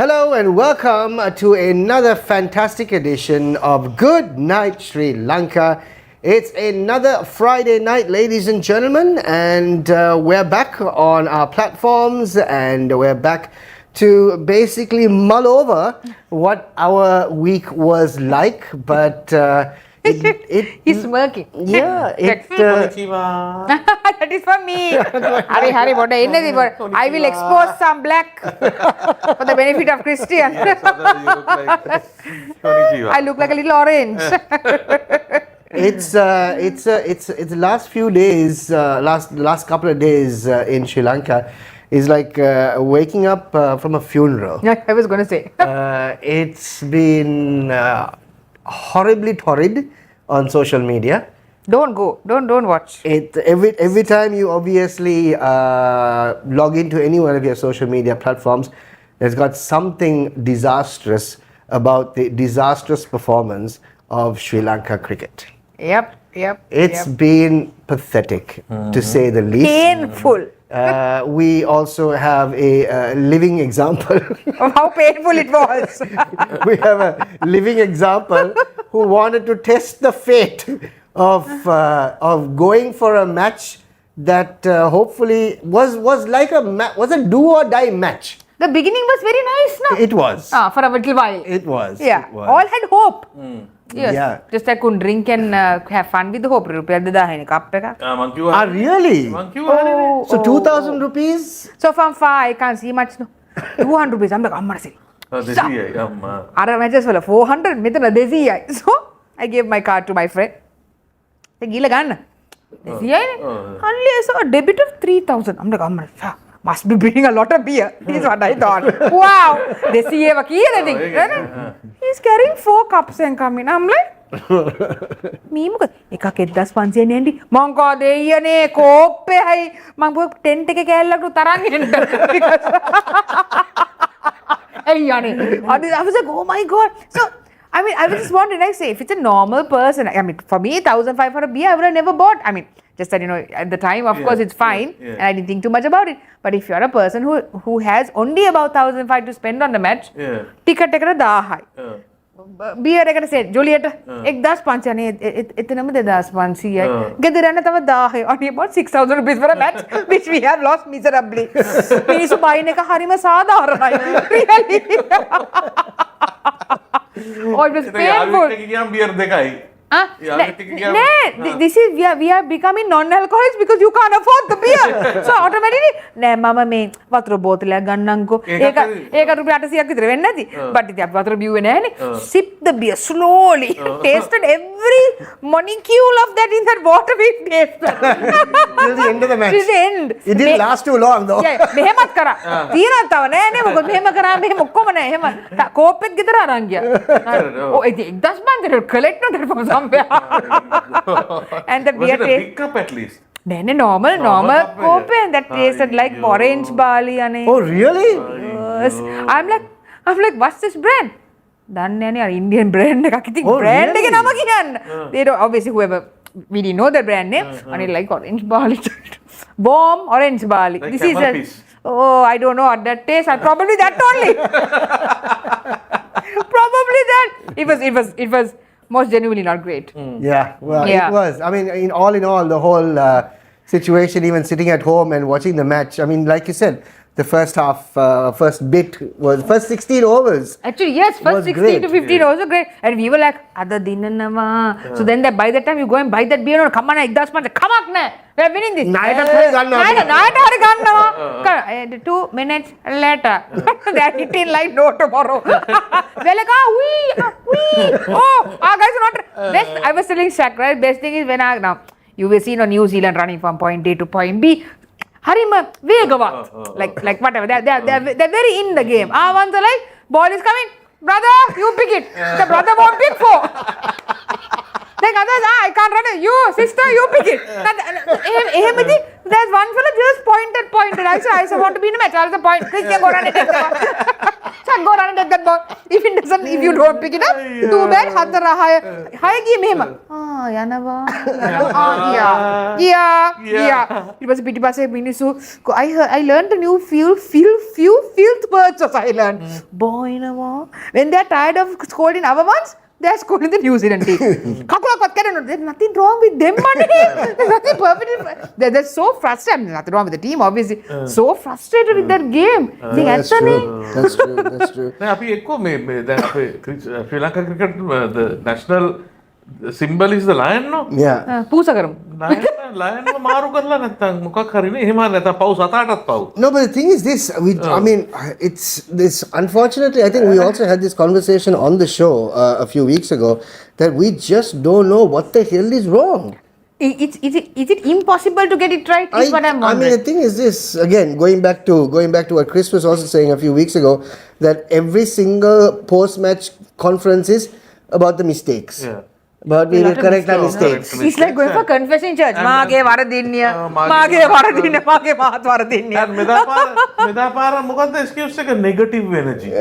Hello and welcome to another fantastic edition of Good Night Sri Lanka. It's another Friday night, ladies and gentlemen, and we're back on our platforms and we're back to basically mull over what our week was like, but He's smirking. Yeah, That is for me. Hari, what I will expose some black for the benefit of Christian. I look like a little orange. It's the last few days, last couple of days in Sri Lanka is like waking up from a funeral. Yeah, I was going to say. It's been horribly torrid on social media. Don't go. Don't watch. Every time you obviously log into any one of your social media platforms, there's got something disastrous about the disastrous performance of Sri Lanka cricket. Yep. It's been pathetic, to say the least. Painful. We also have a living example Of how painful it was. We have a living example who wanted to test the fate of going for a match that hopefully was like was a do or die match. The beginning was very nice, no? It was. For a little while. It was. Yeah. It was. All had hope. Yes. Yeah. Just I couldn't drink and have fun with the hope. Cup. Really? Oh, So 2,000 rupees? So from far I can't see much. No. 200 rupees. I'm like, Amma say. Other matches were 400. So I gave my card to my friend. Only I saw a debit of 3,000. I'm like, Amma, must be bringing a lot of beer. Is what I thought. Wow. He's carrying 4 cups and coming. I'm like, me මොකද එකක් 1500 නේ මං කෝ දෙයියනේ කෝප්පේ හයි මං පො tent එක කෑල්ලකට තරන් එන්න අයියානේ I was like, oh my god. So I mean, I was just wondering, I say, if it's a normal person, I mean, for me, 1,500 for a beer, I would have never bought. I mean, just that, at the time, of course, it's fine, and I didn't think too much about it. But if you're a person who has only about 1,500 to spend on the match, ticket ekata 1000. Beer ekata say, Juliet, ek 10,500 ane, etanama 2,500. Gedarana tava 1000. Only about 6,000 rupees for a match, which we have lost miserably. Minisu buying එක හරිම සාධාරණයි. Really. Oh, it was painful. This is we are becoming non-alcoholics because you can't afford the beer. So automatically, mama me water bottle gannanko. Eka rupiya 800ක් විතර වෙන්නේ නැති. But ඉතින් අපි water බිව්වේ නැහනේ. Sip the beer slowly. Tasted every molecule of that in that water we tasted. Till the end of the match. Till the end. It didn't last too long though. Yeah, මෙහෙමත් කරා. තියනක් තව නෑනේ මොකද මෙහෙම කරා මෙහෙම ඔක්කොම නෑ එහෙම කෝපෙත් ගෙදර අරන් ගියා. ඔය ඉතින් 10,000 collect not from somewhere. And the beer was it a big cup at least? Normal cope and that tasted like orange barley. Oh really? Yes. I'm like, what's this brand? Indian brand. Oh, brand really? They don't, obviously whoever, we didn't know the brand name. And it like orange barley. Bomb orange barley. Like this is I don't know what that tastes. Probably that only. Probably that. It was most genuinely not great. Yeah, well, it was. I mean, in all, the whole situation, even sitting at home and watching the match, I mean, like you said, the first half, first 16 overs. Actually, yes, first 16 to 15 overs were great. And we were like, Ada dinanama. So then by that time, you go and buy that beer, come on, 1,000, come on, we are winning this. 2 minutes later, they are hitting like no tomorrow. They're like, our guys are not. Best, I was telling Shaq, right? Best thing is when now you will see New Zealand running from point A to point B. Harima, Vegavat. Like whatever. They're very in the game. Ones are like, ball is coming. Brother, you pick it. The brother won't pick 4. Like others, I can't run it. You, sister, you pick it. There's one fellow just pointed. I said, want to be in a match. I was a point. Christian, go run it. So I go run and take that ball. If you don't pick it up, too bad. හතර හය ගියේ මෙහෙම. යනවා. Yeah. It was පිටිපස්සේ මිනිස්සු I learned a new few words of I learned. බොයිනවා. When they are tired of scolding our ones, they are scolding the New Zealand team. කකුලක්වත් කැඩෙනවා. There's nothing wrong with them, money. There's nothing perfect. They're so frustrated. Nothing wrong with the team, obviously. So frustrated with that game. That's true. දැන් අපි එක්කෝ මේ දැන් අපේ Sri Lanka cricket the national symbol is the lion no? Yeah. පූස කරමු. lion මාරු කරලා නැත්තම් මොකක් හරි නේ එහෙම නැත්තම් පව් සතාටත් පව්. No, but the thing is this, I mean, it's this, unfortunately, I think we also had this conversation on the show a few weeks ago, that we just don't know what the hell is wrong. Is it impossible to get it right? Is what I'm I wondering. mean, the thing is this, again, going back to what Chrys was also saying a few weeks ago, that every single post-match conference is about the mistakes. Yeah. But we will correct our mistakes. It's like going for confession in church. මාගේ වරදින්නිය. මාගේ වරදින්න මාගේ මාත් වරදින්නිය. මෙදා පාර මොකද්ද excuse එක negative energy.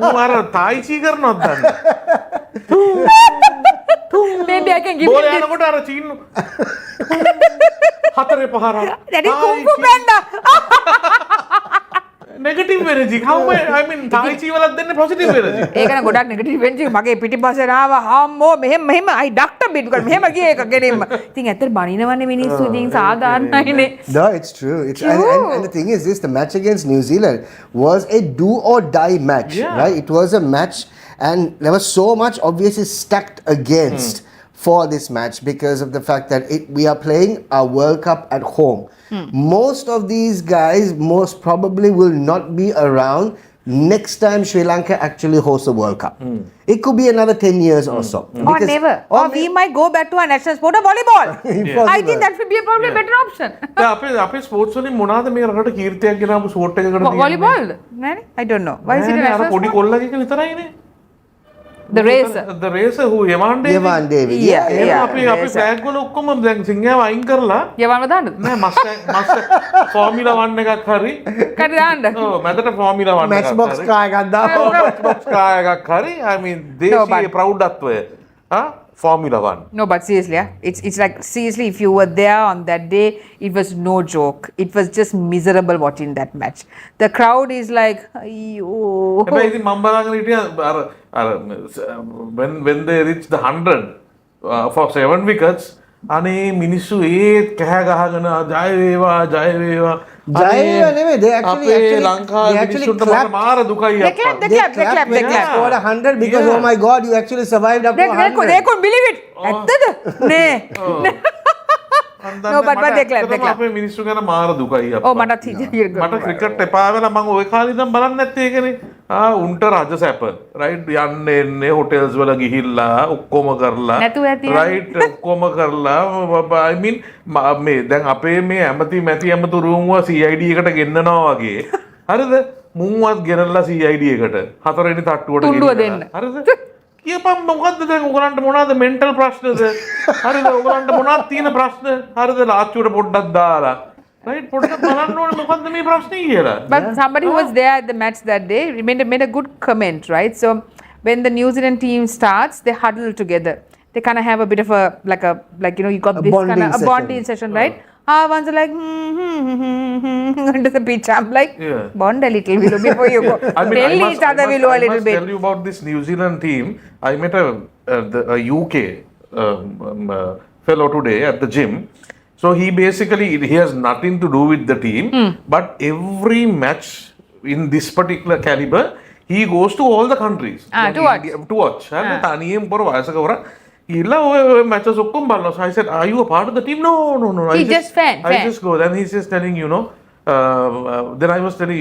මම අර තායිචි කරනවද දන්නේ. Maybe I can give බෝල you this. යනකොට අර චීන්නු. හතරේ පහරක්. That is Kung Fu Panda. negative energy. How I mean තායිචි වලත් දෙන්නේ positive energy. ඒක න ගොඩක් නෙගටිව් එනර්ජි මගේ පිටිපස්සේ ආවා හම්මෝ මෙහෙම I ducked a bit because මෙහෙම ගියේ එක ගෙනින්ම. ඉතින් ඇත්තට බනිනවනේ මිනිස්සු ඉතින් සාධාරණයිනේ. No, it's true. And the thing is this, the match against New Zealand was a do or die match, right? It was a match and there was so much obviously stacked against for this match because of the fact that we are playing our World Cup at home. Most of these guys most probably will not be around next time Sri Lanka actually hosts a World Cup. It could be another 10 years or so. Or never. Or we might go back to our national sport of volleyball. I think that would be probably a better option. අපේ sports වලින් මොනවාද මේ රටට කීර්තියක් ගෙනාවු sport එකකට තියෙන්නේ? Volleyball? I don't know. Why is it a අර national පොඩි sport? කොල්ලගේ විතරයිනේ. The racer. The racer who Yevan David. Yeah. අපි ෆ්ලෑග් වල ඔක්කොම දැන් සිංහව අයින් කරලා යවන්න දාන්නද? නෑ මස් ෆෝමියුලා 1 එකක් හරි කඩ දාන්න. ඔව් මැදට ෆෝමියුලා 1 එකක් Matchbox car එකක් දාපුවා. matchbox car එකක් හරි I mean දේශීය ප්‍රෞಢත්වය Formula 1. No, but seriously, it's like seriously, if you were there on that day, it was no joke. It was just miserable watching that match. The crowd is like, ayyo. හැබැයි ඉතින් මම බලාගෙන හිටියා අර when they reached the 100 for 7 wickets අනේ මිනිස්සු ඒත් කෑ ගහගෙන ජය වේවා නෙමෙයි, they actually ලංකාවේ මිනිස්සුන්ට මාර දුකයි They clap. scored 100 because oh my god, you actually survived up to 100. They couldn't believe it. ඇත්තද? නේ. No, but they clap. අපේ මිනිස්සු ගැන මාර දුකයි අප්පා. Oh, මට ක්‍රිකට් එපා වෙලා මම ওই කාලේ ඉඳන් බලන්නේ නැත්තේ ඒකනේ. උන්ට රජ සැප. රයිට් යන්නේ එන්නේ හොටෙල්ස් වල ගිහිල්ලා ඔක්කොම කරලා. නැතුව ඇති. රයිට් ඔක්කොම කරලා I mean මේ දැන් අපේ මේ ඇමති ඇමතු රූම් එක CID එකට ගෙන්නනවා වගේ. හරිද? මුන්වත් ගෙනල්ලා CID එකට. හතරවෙනි තට්ටුවට තුන්ඩුව දෙන්න. හරිද? කියපම් මොකද්ද දැන් ඔයගලන්ට මොනවද මෙන්ටල් ප්‍රශ්නද? හරිද? ඔයගලන්ට මොනවද තියෙන ප්‍රශ්න? හරිද? ලාච්චුවට පොඩ්ඩක් දාලා. Right? පොඩ්ඩක් බලන්න ඕනේ මොකද්ද මේ ප්‍රශ්නේ කියලා. But somebody who was there at the match that day made a good comment, right? So when the New Zealand team starts, they huddle together. They kind of have a bit of a like you got this kind of a bonding session, right? One's like under the pitch. I'm like, bond a little below before you go. Tell each other below a little bit. I must tell you about this New Zealand team. I met a UK fellow today at the gym. So he has nothing to do with the team, but every match in this particular caliber, he goes to all the countries. To watch. තනියෙන් පොර වයසක වර illa matches okkom balna. So I said, are you a part of the team? No. He's just fan. I just go. Then he's just telling, then I was telling,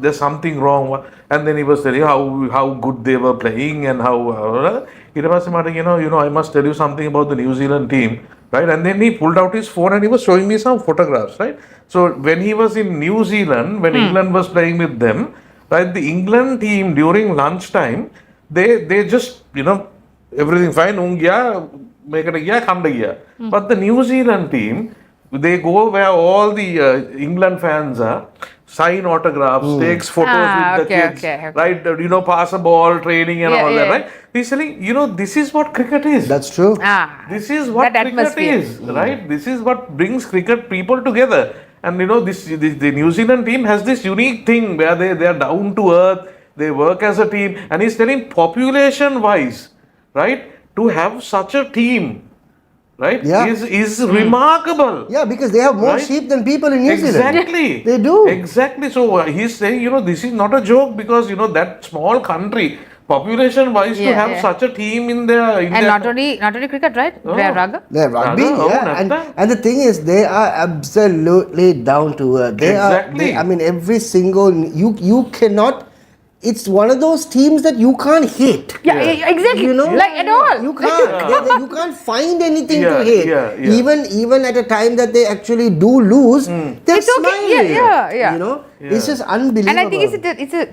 there's something wrong. And then he was telling how good they were playing and how, I must tell you something about the New Zealand team. Right? And then he pulled out his phone and he was showing me some photographs, right? So when he was in New Zealand, when England was playing with them, right, the England team during lunchtime, they just, everything fine, but the New Zealand team, they go where all the England fans are. sign autographs, takes photos with the kids, right? Pass a ball, training and all that, right? He's telling, this is what cricket is. That's true. This is what cricket is, right? This is what brings cricket people together. And the New Zealand team has this unique thing where they are down to earth, they work as a team, and he's telling population wise, right, to have such a team, right, is remarkable. Yeah, because they have more sheep than people in New Zealand. Exactly. They do. Exactly. So he's saying, this is not a joke, because that small country, population wise, to have such a team in their not only cricket, right? They're rugby. They're rugby, and the thing is, they are absolutely down to earth. Exactly. Every single you cannot. It's one of those teams that you can't hate. Exactly. Like at all. You can't. You can't find anything to hate. Even at a time that they actually do lose, they're smiling. It's just unbelievable. And I think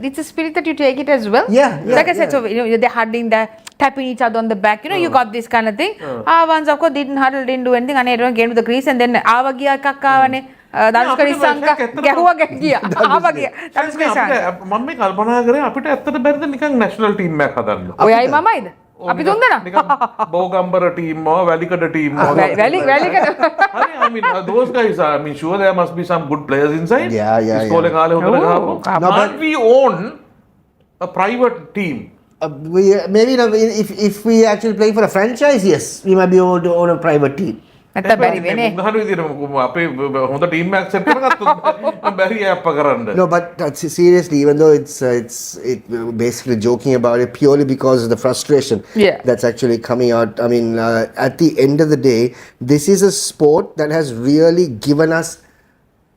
it's a spirit that you take it as well. Like I said, so they're huddling, they're tapping each other on the back. You got this kind of thing. Once of course didn't huddle, didn't do anything, and everyone came to the crease, and then Avagia Kakavane. Chrys ගැහුවා ගියා ආවා ගියා මම මේ කල්පනා කරේ අපිට ඇත්තට බැරිද නිකන් national team එකක් හදන්න ඔයයි මමයිද අපි තුන් දෙනා Bogambara team or Welikada team or Welikada those guys are, sure there must be some good players inside. ඉස්කෝලේ කාලේ හොඳට ගහපු but we own a private team. Maybe if we actually play for a franchise, yes, we might be able to own a private team. අපේ හොඳ team එකක් set කරගත්තොත් බැරි අප්ප කරන්න. No, but seriously, even though it's basically joking about it purely because of the frustration that's actually coming out. At the end of the day, this is a sport that has really given us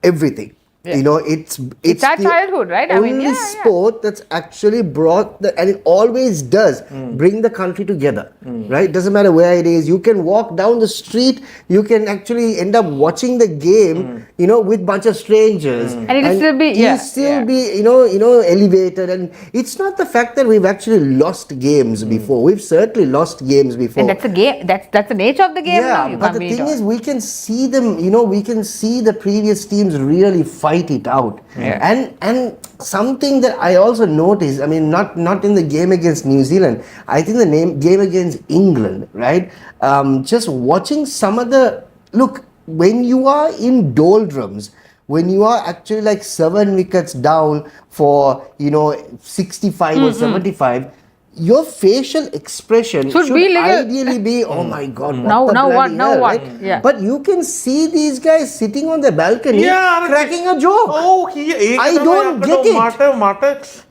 everything. It's our childhood, right? Only sport that's actually brought and it always does bring the country together, right? Doesn't matter where it is. You can walk down the street, you can actually end up watching the game, with bunch of strangers, and it'll still be elevated. And it's not the fact that we've actually lost games before. We've certainly lost games before, and that's the game. That's the nature of the game. Yeah, but the thing is, we can see them. We can see the previous teams really fight it out. And something that I also noticed, not in the game against New Zealand, I think the game against England, right? Just watching some of the look, when you are in doldrums, when you are actually like 7 wickets down for 65 or 75, your facial expression should ideally be, oh my God, now what? Right? But you can see these guys sitting on the balcony cracking a joke. I don't get it.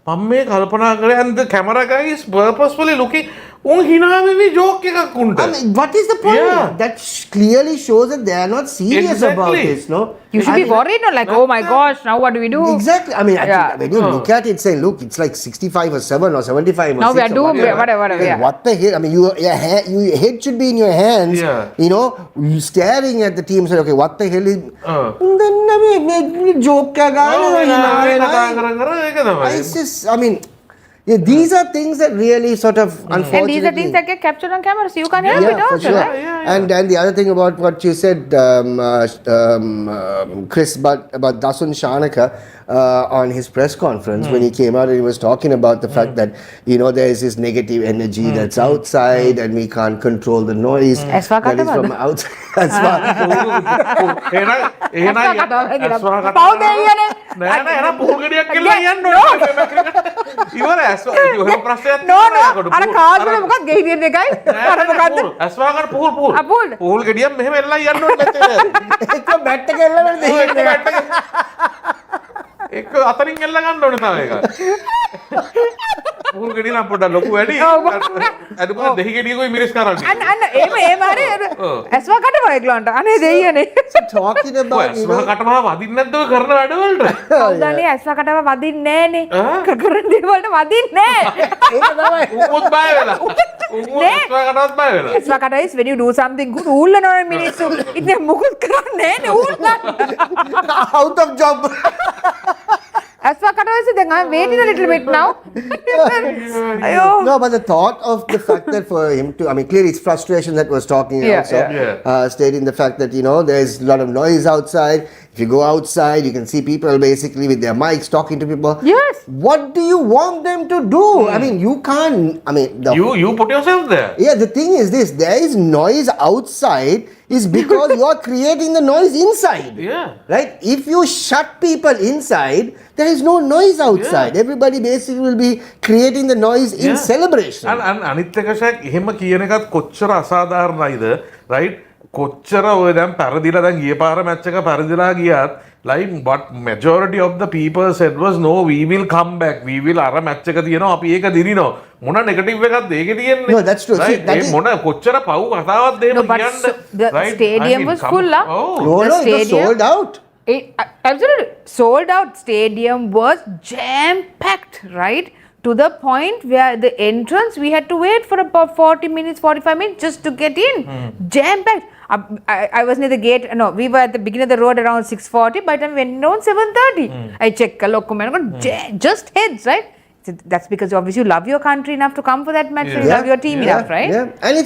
මම මේ කල්පනා කරේ, and the camera guy is purposefully looking. joke එකක් උන්ට. What is the point? That clearly shows that they are not serious about this, no? You should be worried, no? Like, oh my gosh, now what do we do? Exactly. I think when you look at it, say, look, it's like 65 or 7 or 75 or now 6 we are doomed, whatever. What the hell? Your head should be in your hands, staring at the team, saying, okay, what the hell is... joke ka it's just, these are things that really sort of, unfortunately... And these are things that get captured on camera, so you can't help it also, sure. right? And the other thing about what you said, Chrys, about Dasun Shanaka on his press conference when he came out and he was talking about the fact that, there is this negative energy that's outside and we can't control the noise that is from outside. Pool ගෙඩියක් මෙහෙම එල්ලලා යන්න ඕනේ නැත්තේ. එක bat එක එල්ලලා එක අතරින් එල්ල ගන්න ඕනේ තමයි ඒක. පූල් ගෙඩිය නම් පොඩ්ඩක් ලොකු වැඩි. අදුම දෙහි ගෙඩියකුයි මිරිස් කරන්නේ. අන්න එහෙම හරි ඇස්වා කටම ඒගොල්ලන්ට. අනේ දෙයියනේ. Talking about ඇස්වා කටම වදින්නේ නැද්ද ඔය කරන වැඩ වලට? කවුදානේ ඇස්වා කටම වදින්නේ නැහනේ. කරන දේ වලට වදින්නේ නැහැ. ඒක තමයි. උමුත් බය වෙලා. ඇස්වා කටවත් බය වෙලා. ඇස්වා කටයි when you do something good ඌල්ලනවනේ මිනිස්සු. ඉතින් මොකුත් කරන්නේ නැහනේ ඌල් ගන්න. out of job. ඇස්වා කටවයිස දැන් I'm waiting a little bit now. No, but the thought of the fact that for him to, clearly it's frustration that was talking also, stating the fact that, there's a lot of noise outside. If you go outside, you can see people basically with their mics talking to people. Yes. What do you want them to do? I mean, you can't. I mean, You put yourself there. yeah, the thing is this: there is noise outside, is because you are creating the noise inside. Yeah. Right? If you shut people inside, there is no noise outside. Everybody basically will be creating the noise in celebration. And අනිත් එක Shaq එහෙම කියන එකත් කොච්චර අසාධාරණයිද, right? කොච්චර ඔය දැන් පරදිලා දැන් ගිය පාර මැච් එක පරදිලා ගියත් like but majority of the people said was no, we will come back, we will අර මැච් එක තියෙනවා අපි ඒක දිනිනවා මොන නෙගටිව් එකක්ද ඒකේ තියෙන්නේ. No, that's true. See, right? that is- මොන කොච්චර පව් කතාවක්ද එහෙම No, but කියන්නේ. the stadium was full, huh? Oh. No, The no, it was stadium- sold out. Absolutely sold out. Stadium was jam packed, right? To the point where the entrance we had to wait for about 40 minutes, 45 minutes just to get in. Jam packed. I was near the gate. No, we were at the beginning of the road around 6:40. By the time we went around 7:30, I checked just heads, right? So that's because obviously you love your country enough to come for that match. And you love your team enough, right? Yeah, and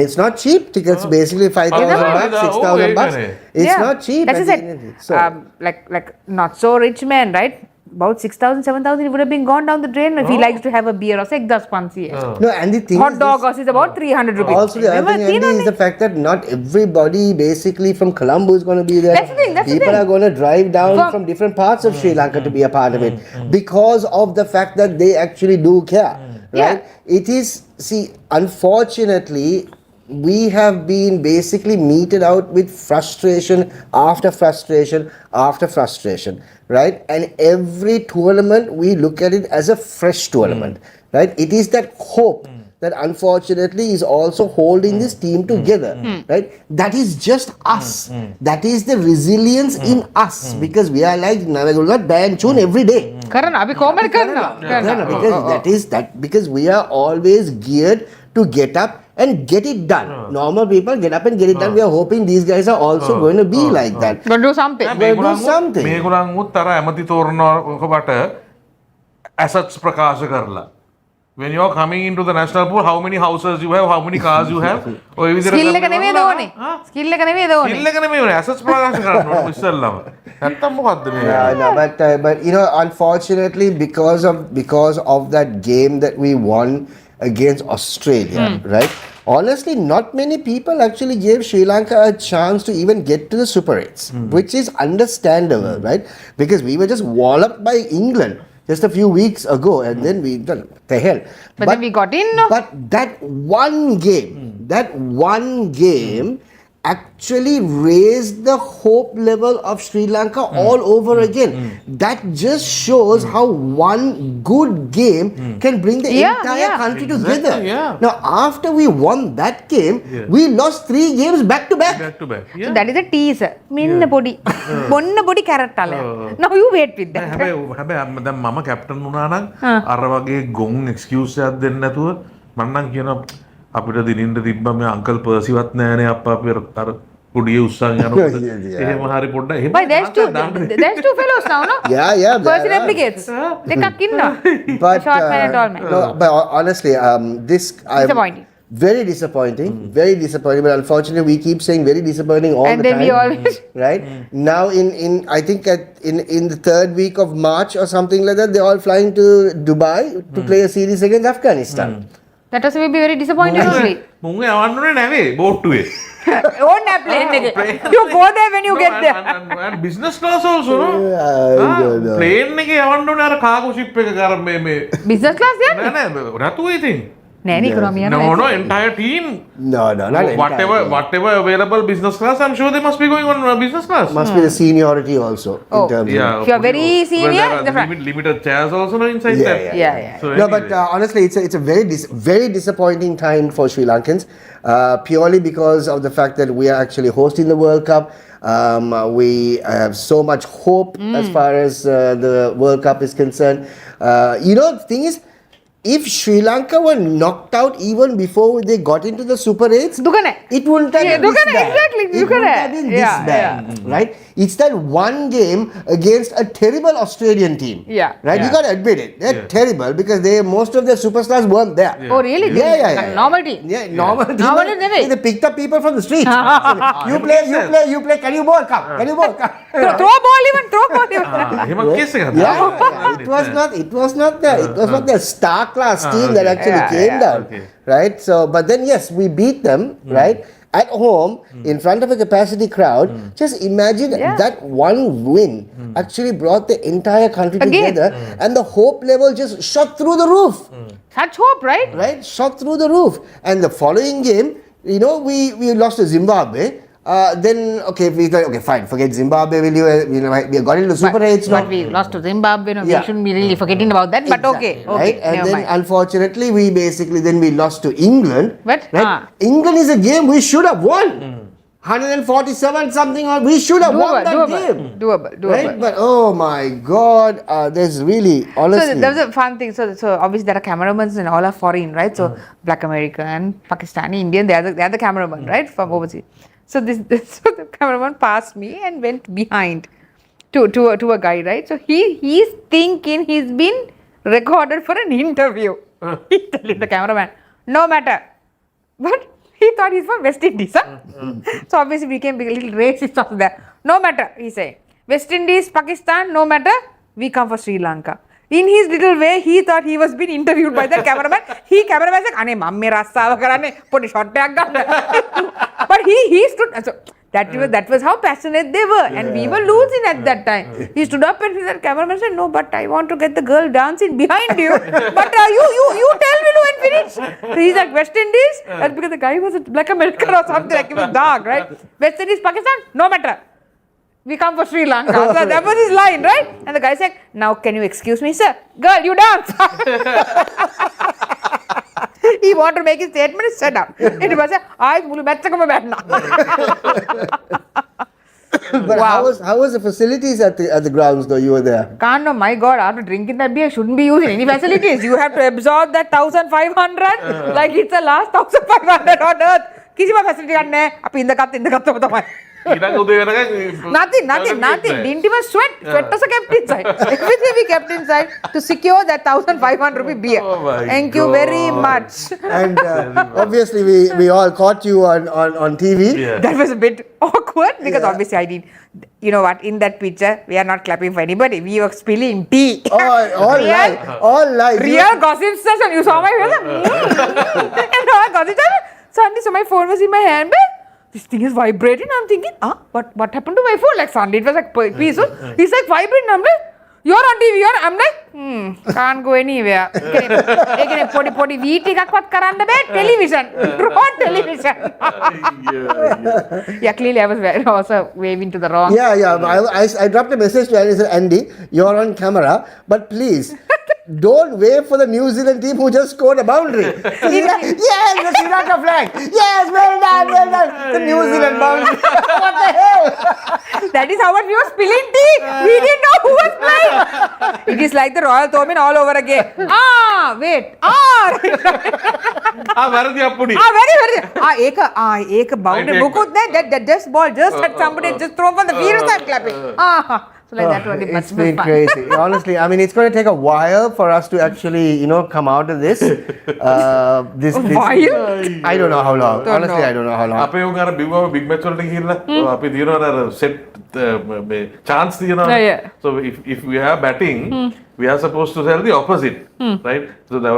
it's not cheap. Tickets basically 5,000 bucks, 6,000 bucks. It's not cheap. That's at the it. end of it. So, Like not so rich man, right? About 6,000, 7,000, it would have been gone down the drain if he likes to have a beer or say 10 pansi. no, and the thing Hot is dog this- is about 300 rupees. Also, the other thing, Andy, is the fact that not everybody basically from Colombo is going to be there. That's the thing, that's the People thing. are going to drive down From- from different parts of Sri Lanka to be a part of it because of the fact that they actually do care. Right? It is, see, unfortunately, we have been basically meted out with frustration after frustration after frustration, right? And every tournament we look at it as a fresh tournament, right? It is that hope that unfortunately is also holding this team together, right? That is just us. That is the resilience in us because we are like Navagulga Dan Chun every day. Karan, abhi comment karna. No, because that is that because we are always geared to get up and get it done. Normal people get up and get it done. We are hoping these guys are also going to be like that. Gonna do something. do something. මේගොල්ලන්වත් අර ඇමති තෝරනකොට assets ප්‍රකාශ කරලා. When you are coming into the national pool, how many houses you have, how many cars you have. ඔය විදිහට Skill එක නෙමෙයි දෝනේ. Skill එක නෙමෙයි දෝනේ. skill එක නෙමෙයි ඕනේ assets ප්‍රකාශ කරන්න ඕනේ ඉස්සෙල්ලාම. නැත්තම් මොකද්ද මේ? No, but you know, unfortunately, because of that game that we won against Australia, right? Honestly, not many people actually gave Sri Lanka a chance to even get to the Super 8s, which is understandable, right? Because we were just walloped by England just a few weeks ago, and then we done the hell. But then we got in, no? But that one game actually raised the hope level of Sri Lanka all over again. That just shows how one good game can bring the entire country together. yeah. Now, after we won that game, we lost 3 games back to back. Back to back. So that is a teaser. Minna body. Bonna body carrot tala. Now you wait with that. හැබැයි දැන් මම captain වුණා නම් අර වගේ ගොන් excuse එකක් දෙන්න නැතුව මම නම් කියනවා අපිට දිනින්න තිබ්බ මේ අංකල් පර්සිවත් නෑනේ අප්පා අපි අර කුඩිය උස්සන් යනකොට එහෙම හරි පොඩ්ඩක් එහෙම But there's two fellows now, no? Yeah. Person there are. replicates. Dekak inna. But, Short man and tall man. no, but honestly, this Disappointing. Very disappointing. Very disappointing. But unfortunately, we keep saying very disappointing all And the then time. we always. Right now, in I think in the 3rd week of March or something like that, they're all flying to Dubai to play a series against Afghanistan. That also will be very disappointing only. මුං යවන්නුනේ නැවේ බෝට්ටුවේ. Own that plane. You go there when you get there. And business class also, no? I don't know. Plane එකේ යවන්න ඕනේ අර කාගෝ sheep එක අර මේ Business class, yeah? නෑ රතු ඉතින්. නෑ නේ economy No, entire team. No, not entirely. Whatever available business class, I'm sure they must be going on business class. Must be the seniority also in terms of. Yeah. If you're very senior, well, there the are front. limited chairs also no inside Yeah, that. Yeah. So No, anyway. but honestly, it's a very disappointing time for Sri Lankans, purely because of the fact that we are actually hosting the World Cup. We have so much hope as far as the World Cup is concerned. The thing is, if Sri Lanka were knocked out even before they got into the Super 8s, දුක නෑ. it wouldn't have Yeah, been this දුක නෑ, bad. exactly, It දුක wouldn't නෑ. have been this Yeah, bad, right? It's that one game against a terrible Australian team. Yeah. Right? You got to admit it. They're terrible because most of their superstars weren't there. Oh, really? Yeah. Normal team. Yeah, normal team. Normal team. They picked up people from the street. You play. Can you ball? Come. Can you ball? Come. Throw ball even. It was not the star class team that actually came down. Okay. Right? So, but then yes, we beat them, right? At home, in front of a capacity crowd. Just imagine that one win actually brought the entire country together, and the hope level just shot through the roof. Such hope, right? Right? Shot through the roof. And the following game, we lost to Zimbabwe. Then we thought, okay, fine, forget Zimbabwe. We got into Super 8s now. But we lost to Zimbabwe. We shouldn't be really forgetting about that. But okay. Right? And then unfortunately, we lost to England. But right? England is a game we should have won. 147 something, or we should have won that game. Doable. Right? But oh my God, there's really, honestly. So there was a fun thing. So obviously there are cameramen and all are foreign, right? So Black American, Pakistani, Indian, they are the cameramen, right, from overseas. So so the cameraman passed me and went behind to a guy, right? So he's thinking he's been recorded for an interview. He telling the cameraman, no matter. But he thought he's from West Indies. Huh? So obviously we became a little racist after that. No matter, he said. West Indies, Pakistan, no matter, we come for Sri Lanka. In his little way, he thought he was being interviewed by the cameraman. Cameraman said, "Ane mamme rasta karane, put shot tag." But he stood. So that was how passionate they were, and we were losing at that time. He stood up and the cameraman said, "No, but I want to get the girl dancing behind you. But you tell me to finish." So he's like, West Indies. That's because the guy was a Black American or something, like he was dark, right? West Indies, Pakistan, no matter. We come for Sri Lanka. So that was his line, right? And the guy said, "Now can you excuse me, sir? Girl, you dance." He wanted to make his statement, shut up. It was But how was the facilities at the grounds though? You were there. Can't know, my God, after drinking that beer, shouldn't be using any facilities. You have to absorb that 1,500 like it's the last 1,500 on earth. Kisima facility kanne, api inda katta tamai. Nothing. Didn't even sweat. Sweat was kept inside. Everything we kept inside to secure that 1,500 rupee beer. Thank you very much. And obviously we all caught you on TV. Yeah. That was a bit awkward because obviously I did. You know what? In that picture, we are not clapping for anybody. We were spilling tea. All live. Real gossip session. You saw my face. And all gossip session. Suddenly, so my phone was in my handbag. This thing is vibrating. I'm thinking, what happened to my phone? Like suddenly it was like peaceful. He's like vibrating. I'm like, you're on TV. I'm like, can't go anywhere. Podi VT kakpat karanda be television. Draw television. Yeah, clearly I was also waving to the wrong. Yeah. I dropped a message to Andy. I said, Andy, you're on camera, but please. Don't wave for the New Zealand team who just scored a boundary. Yes, the Sri Lanka flag. Yes, well done. The New Zealand boundary. What the hell? That is how much we were spilling tea. We didn't know who was playing. It is like the Royal Thomin all over again. Wait. Varadi appudi. Very. Ek boundary. Mukut that just ball just had somebody just thrown from the field and started clapping. So like that was it's been crazy. Honestly, I mean, it's going to take a while for us to actually, come out of this. This while? I don't know how long. Honestly, I don't know how long. Ape ungara big match වලට ගිහිල්ලා අපි දිනන set chance තියෙනවා. So if we are batting, we are supposed to tell the opposite, right? So the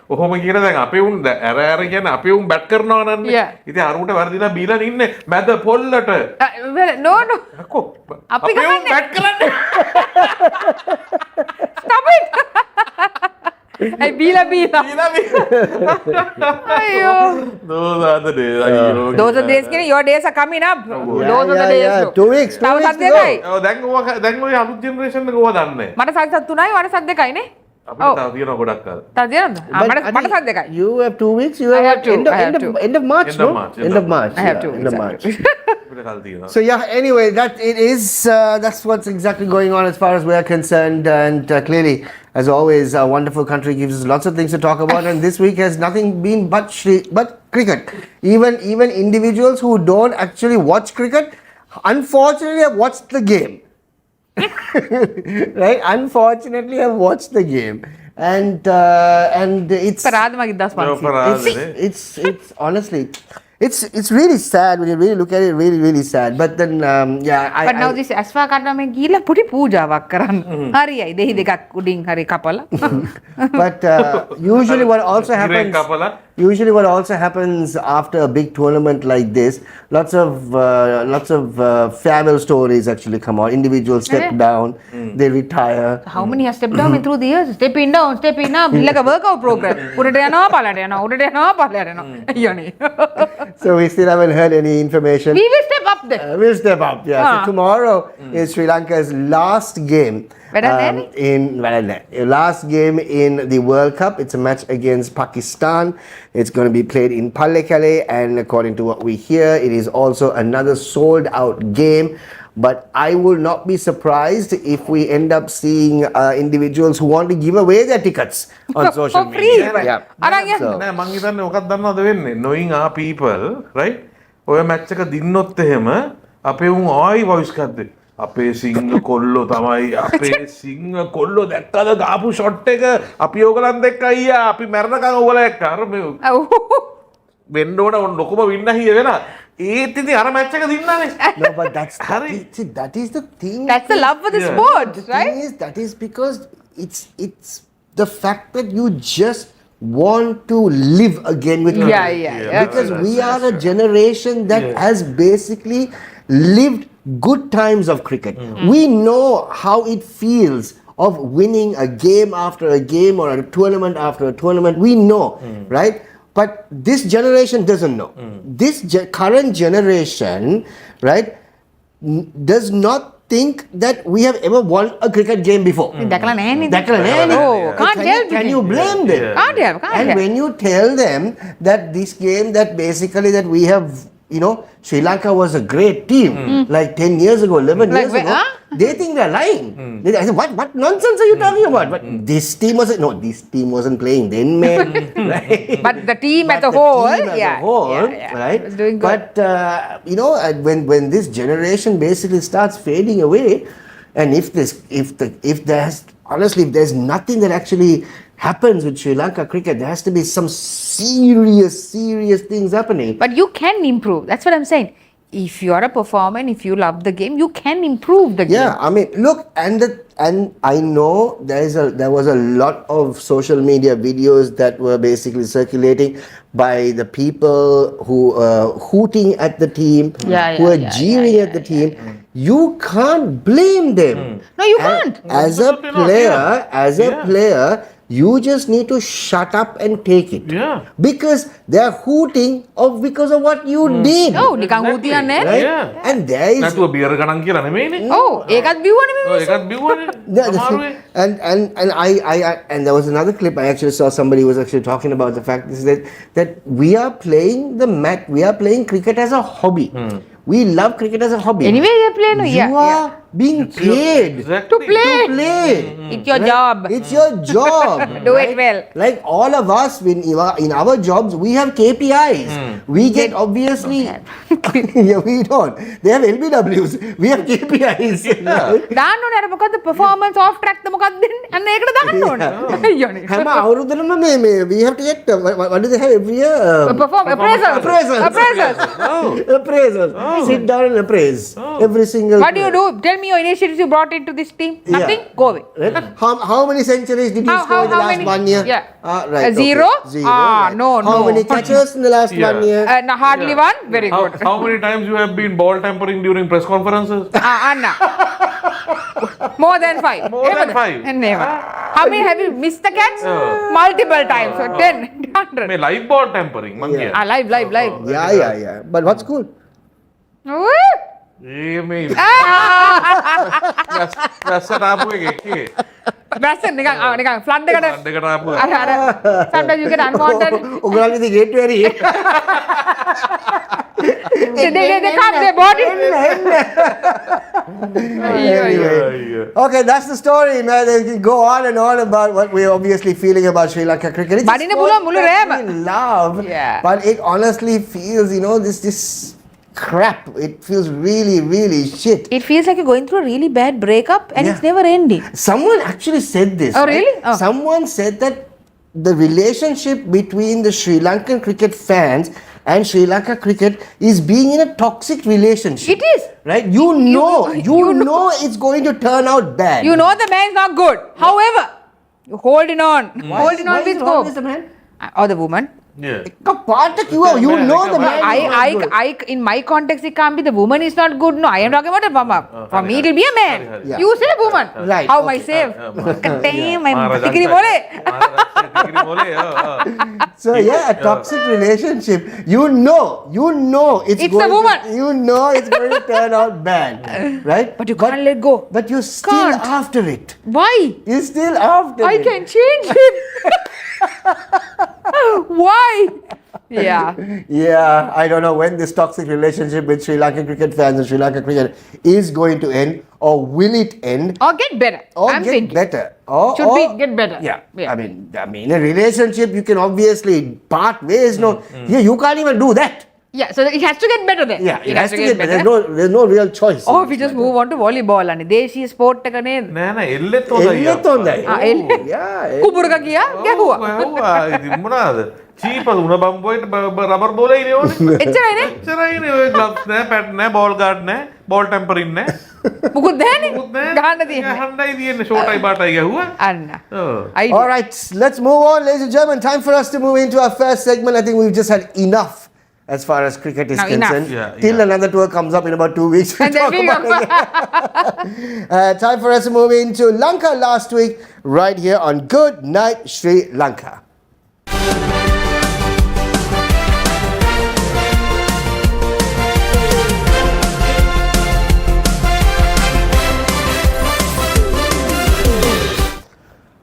ඔහොම කියන දැන් අපේ උන් ඇර කියන්නේ අපේ උන් බැට් කරනවා නන්නේ. ඉතින් අරුන්ට වර්දිලා බීලා ඉන්නේ මැද පොල්ලට. No. අකෝ අපි උන් බැට් කරන්නේ. Stop it. Hey, Bila. Ayyo. Those are the days. Ayyo. Those are the days. Your days are coming up. Those are the days. 2 weeks. දැන් ඔය අලුත් ජෙනරේෂන් එක ඕවා දන්නේ. මට සත් 3යි වර සත් 2යි නේ. අපිට තව තියෙනවා ගොඩක් අය. තව තියෙනවද? මට සත් 2යි. You have 2 weeks. You have end of March, no? End of March. I have 2 weeks. So yeah, anyway, that it is. That's what's exactly going on as far as we are concerned, and clearly, as always, our wonderful country gives us lots of things to talk about. And this week has nothing been but cricket. Even individuals who don't actually watch cricket, unfortunately, have watched the game. Right? Unfortunately, have watched the game, and it's it's honestly. It's really sad when you really look at it. Really sad. But then But now this aswa kadame gila pudi poojaවක් කරන්න. හරියයි දෙහි දෙකක් උඩින් හරි කපලා. But usually what also happens after a big tournament like this, lots of farewell stories actually come out. Individuals step down, they retire. How many have stepped down through the years? Stepping down, like a workout program. උඩට යනවා පළට යනවා උඩට යනවා පළට යනවා. යන්නේ. So we still haven't heard any information. We will step up then. We'll step up, yeah. So tomorrow is Sri Lanka's last game. Last game in the World Cup. It's a match against Pakistan. It's going to be played in Pallekele, and according to what we hear, it is also another sold out game. But I will not be surprised if we end up seeing individuals who want to give away their tickets on social media. For free. Yeah. නෑ මං හිතන්නේ මොකක්ද දන්නවද වෙන්නේ? Knowing our people, right? ඔය match එක දින්නොත් එහෙම අපේ උන් ආයි වොයිස් එකක්ද? අපේ සිංහ කොල්ලෝ තමයි අපේ සිංහ කොල්ලෝ දැක්කද ගාපු ෂොට් එක අපි ඕගලන් දැක්ක අයියා අපි මැරණකම් ඕගල එක්ක අර මේ වෙන්න ඕන ලොකුම වින්න හිය වෙලා ඒත් ඉතින් අර මැච් එක දින්නානේ. No, but that is the thing. That's the love for the sport, right? That is because it's the fact that you just want to live again with cricket. Yeah. Because we are a generation that has basically lived good times of cricket. We know how it feels of winning a game after a game or a tournament after a tournament. We know, right? But this generation doesn't know. This current generation, right, does not think that we have ever won a cricket game before. දැකලා නැහැ නේද? Can you blame them? Can't help. And when you tell them that this game that basically that we have, Sri Lanka was a great team like 10 years ago, 11 years ago, they think they're lying. They say, what nonsense are you talking about? But this team wasn't playing then, man. Right? But the team as a whole, right? Was doing good. But when this generation basically starts fading away, and if there's nothing that actually happens with Sri Lanka cricket, there has to be some serious things happening. But you can improve. That's what I'm saying. If you are a performer and if you love the game, you can improve the game. Yeah, I mean, look, and I know there was a lot of social media videos that were basically circulating by the people who hooting at the team, who are jeering at the team. You can't blame them. No, you can't. As a player, you just need to shut up and take it. Yeah. Because they're hooting because of what you did. Oh, නිකන් හුතියන්නේ. Right? Yeah. And there is නැතුව beer ගණන් කියලා නෙමෙයිනේ. Oh, ඒකත් බිව්වනේ මේ. ඒකත් බිව්වනේ. අමාරුයි. And there was another clip I actually saw. Somebody was actually talking about the fact that we are playing cricket as a hobby. We love cricket as a hobby. Anyway, you're playing. You are being paid to play. It's your job. It's your job. Do it well. Like all of us, in our jobs, we have KPIs. We get obviously. Yeah, we don't. They have LBWs. We have KPIs. දාන්න ඕනේ අර මොකද්ද performance off track ද මොකක්ද දෙන්නේ? අන්න ඒකට දාන්න ඕනේ. අයියෝනේ. හැම අවුරුද්දෙම we have to get what do they have every year? Appraisals. Sit down and appraise every single. What do you do? Tell me your initiatives you brought into this team. Nothing. Go away. Right? How many centuries did you score in the last 1 year? Yeah. Right. Zero? Okay. Ah, right. no. How many catches in the last 1 year? No, hardly one. Very good. How many times you have been ball tampering during press conferences? Anna. More than 5. More than 5. Never. How many have you missed the catch? Multiple times. So 10, 100. මේ live ball tampering මං කියන්නේ. Live. Yeah. But what's cool? ඒ මේ වැස්සට ආපු එකේ. වැස්ස නිකන් flood එකට දෙකට ආපු අර sometimes you get unwanted. උගලන්නේ ඉතින් ගේට්ටු ඇරි. They come, they bought it. Anyway. Okay, that's the story, man. They can go on and on about what we're obviously feeling about Sri Lanka cricket. It's බඩින්න පුළුවන් මුළු රෑම. we love, Yeah. but it honestly feels, this crap. It feels really, really shit. It feels like you're going through a really bad breakup and it's Yeah. never ending. Someone actually said this. Oh, right? really? Oh. Someone said that the relationship between the Sri Lankan cricket fans and Sri Lanka cricket is being in a toxic relationship. It is. Right? You know it's going to turn out bad. You know the man's not good. However, you're holding on. Holding on Why is with it always hope. the man? Or the woman. Yeah. You know the man. I, in my context, it can't be the woman is not good. No, I am talking about a mama. For me, it will be a man. Yeah. You say woman. Right, How am I okay. save? Damn, I'm Maharaja. tikiri bole. Tikiri bole, So yeah, a toxic relationship. You know it's It's going the woman. you know it's going to turn out bad, right? But you can't let go. But you're still Can't. after it. Why? You're still after I it. can change it. Why? Yeah. Yeah, I don't know when this toxic relationship with Sri Lankan cricket fans and Sri Lanka cricket is going to end, or will it end, Or get better. or I'm get thinking. better. Or, Should or, be get better. Yeah. Yeah. I mean, in a relationship, you can obviously part ways. No, here you can't even do that. Yeah, so it has to get better then. Yeah, it has to get better. There's no real choice. Or we just move on to volleyball and දේශීය sport එක නේද? නෑ එල්ලෙත් හොඳයි. එල්ලෙත් හොඳයි. එල්ල. කුඹුරක ගියා ගැහුවා. ගැහුවා. ඉතින් මොනවාද? චීපද උණ බම්බෝයිට රබර් බෝලේ ඉන්නේ ඕනේ. එච්චරයිනේ. එච්චරයිනේ ඔය ග්ලව්ස් නෑ, පැඩ් නෑ, බෝල් ගාඩ් නෑ, බෝල් ටැම්පරින් නෑ. මුකුත් නැහැනේ. ගහන්න තියෙන්නේ. ගහන්නයි තියෙන්නේ ෂෝටයි බාටයි ගැහුවා. අන්න. ඔව්. All right, let's move on, ladies and gentlemen. Time for us to move into our first segment. I think we've just had enough as far as cricket is Now, enough. concerned. Yeah, Till yeah. another tour comes up in about 2 weeks. And then Talk we about it. Time for us to move into Lanka last week, right here on Good Night Sri Lanka.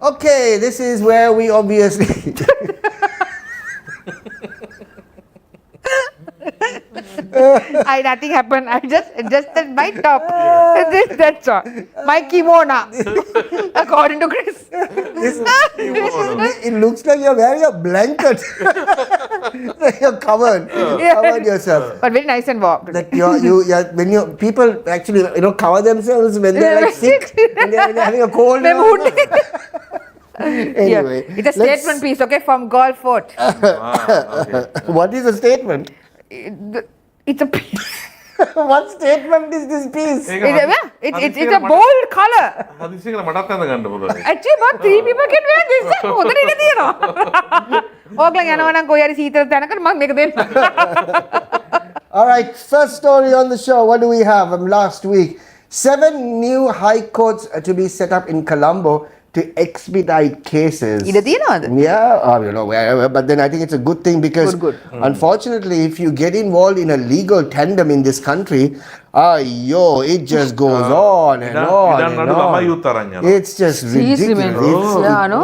Okay, this is where we obviously Nothing happened. I just my top. That's all. My kimono. According to Chrys. it looks like you're wearing a blanket. You're covered yourself. But very nice and warm. That when people actually cover themselves when they're like sick, when they're having a cold. Anyway, Yeah. It's a statement piece, okay, from golf fort. Okay. What is a statement? It's a piece. What statement is this piece? It's a bold color. හදිසියකට මටත් අඳ ගන්න පුළුවන්. Actually, about 3 people can wear this. හොඳට ඉන්න තියෙනවා. ඕගලන් යනවා නම් කොයි හරි සීතල තැනකට මම මේක දෙන්න. All right, first story on the show. What do we have from last week? 7 new high courts to be set up in Colombo to expedite cases. ඉඩ තියනවද? Yeah, wherever. But then I think it's a good thing because Good. unfortunately, if you get involved in a legal tandem in this country, it just goes on and on ඉඩම් and නඩු ළමයි on. උත්තරන් යනවා. It's just Seriously, ridiculous. man. It's- Yeah, no?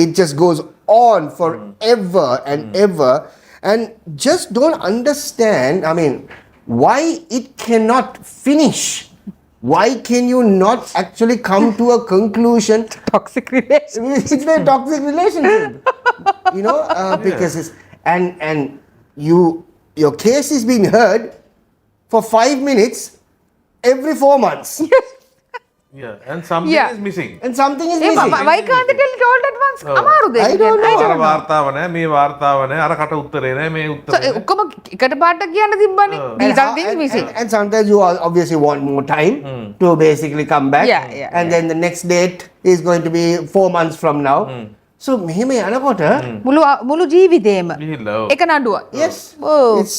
It just goes on forever and ever, and just don't understand. I mean, why it cannot finish. Why can you not actually come to a conclusion? Toxic relation. It's a toxic relationship, because it's and your case is being heard for 5 minutes every 4 months, Yeah, and something Yeah. is missing. and something is Why missing. can't they tell it all at once? අමාරුද? I don't know. අර වාර්තාව නැහැ, මේ වාර්තාව නැහැ, අර කට උත්තරේ නැහැ, මේ So, උත්තරේ නැහැ. ඔක්කොම එකට පාට කියන්න තිබ්බනේ. These are things missing. And sometimes you obviously want more time to basically come back. Yeah, and then the next date is going to be 4 months from now. So මෙහෙම යනකොට මුළු ජීවිතේම ගිහිල්ලා ඔව්. එක නඩුව. yes, Oh. it's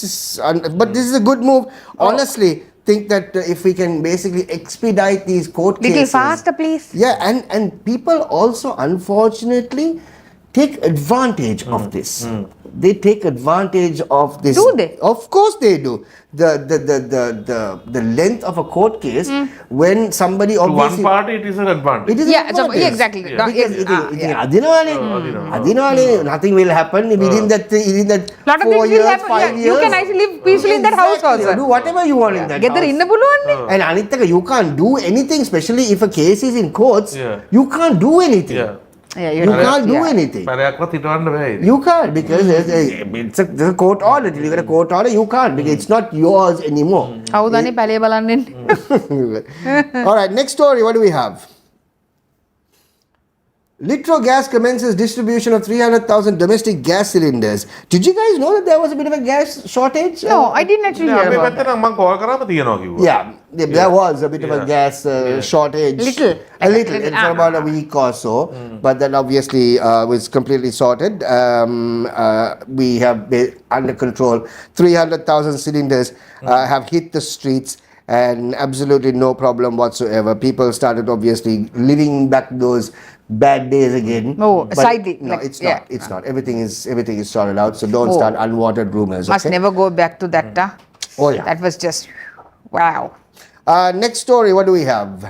but this is a good move. Honestly, think that if we can basically expedite these court Little cases. faster, please. Yeah, and people also unfortunately take advantage of this. They take advantage of this. Do they? Of course they do. The length of a court case when somebody To one obviously party, it is an advantage. it is Yeah, an so, advantage. yeah, exactly. Yeah. No, Because yeah. Adinale, nothing will happen within that Lot of 4 things years, will happen. 5 Yeah, years. you can actually live peacefully in that house Exactly. also. Do whatever you want in that Get the house. inna buluwanne. And Anitaka, you can't do anything, especially if a case is in courts. Yeah. You can't do anything. Yeah. Yeah, You can't do anything. පැරයක්වත් හිටවන්න බෑ ඉතින්. You can't because there's a court order. Till you get a court order, you can't because it's not yours anymore. කවුදනේ පැලේ බලන්න එන්නේ? All right, next story. What do we have? Litro Gas commences distribution of 300,000 domestic gas cylinders. Did you guys know that there was a bit of a gas shortage? No, I didn't actually hear අපේ about පැත්තට that. මම call කරාම තියෙනවා කිව්වා. Yeah, there was a bit of a gas shortage. Little. A little. It's for about a week or so. But then obviously was completely sorted. We have under control. 300,000 cylinders have hit the streets and absolutely no problem whatsoever. People started obviously living back those bad days again. Oh, But slightly, No, like, it's yeah. not. It's not. Everything is sorted out. So don't start unwanted rumors. Must Okay? never go back to that. Oh yeah. That was just wow. Next story, what do we have?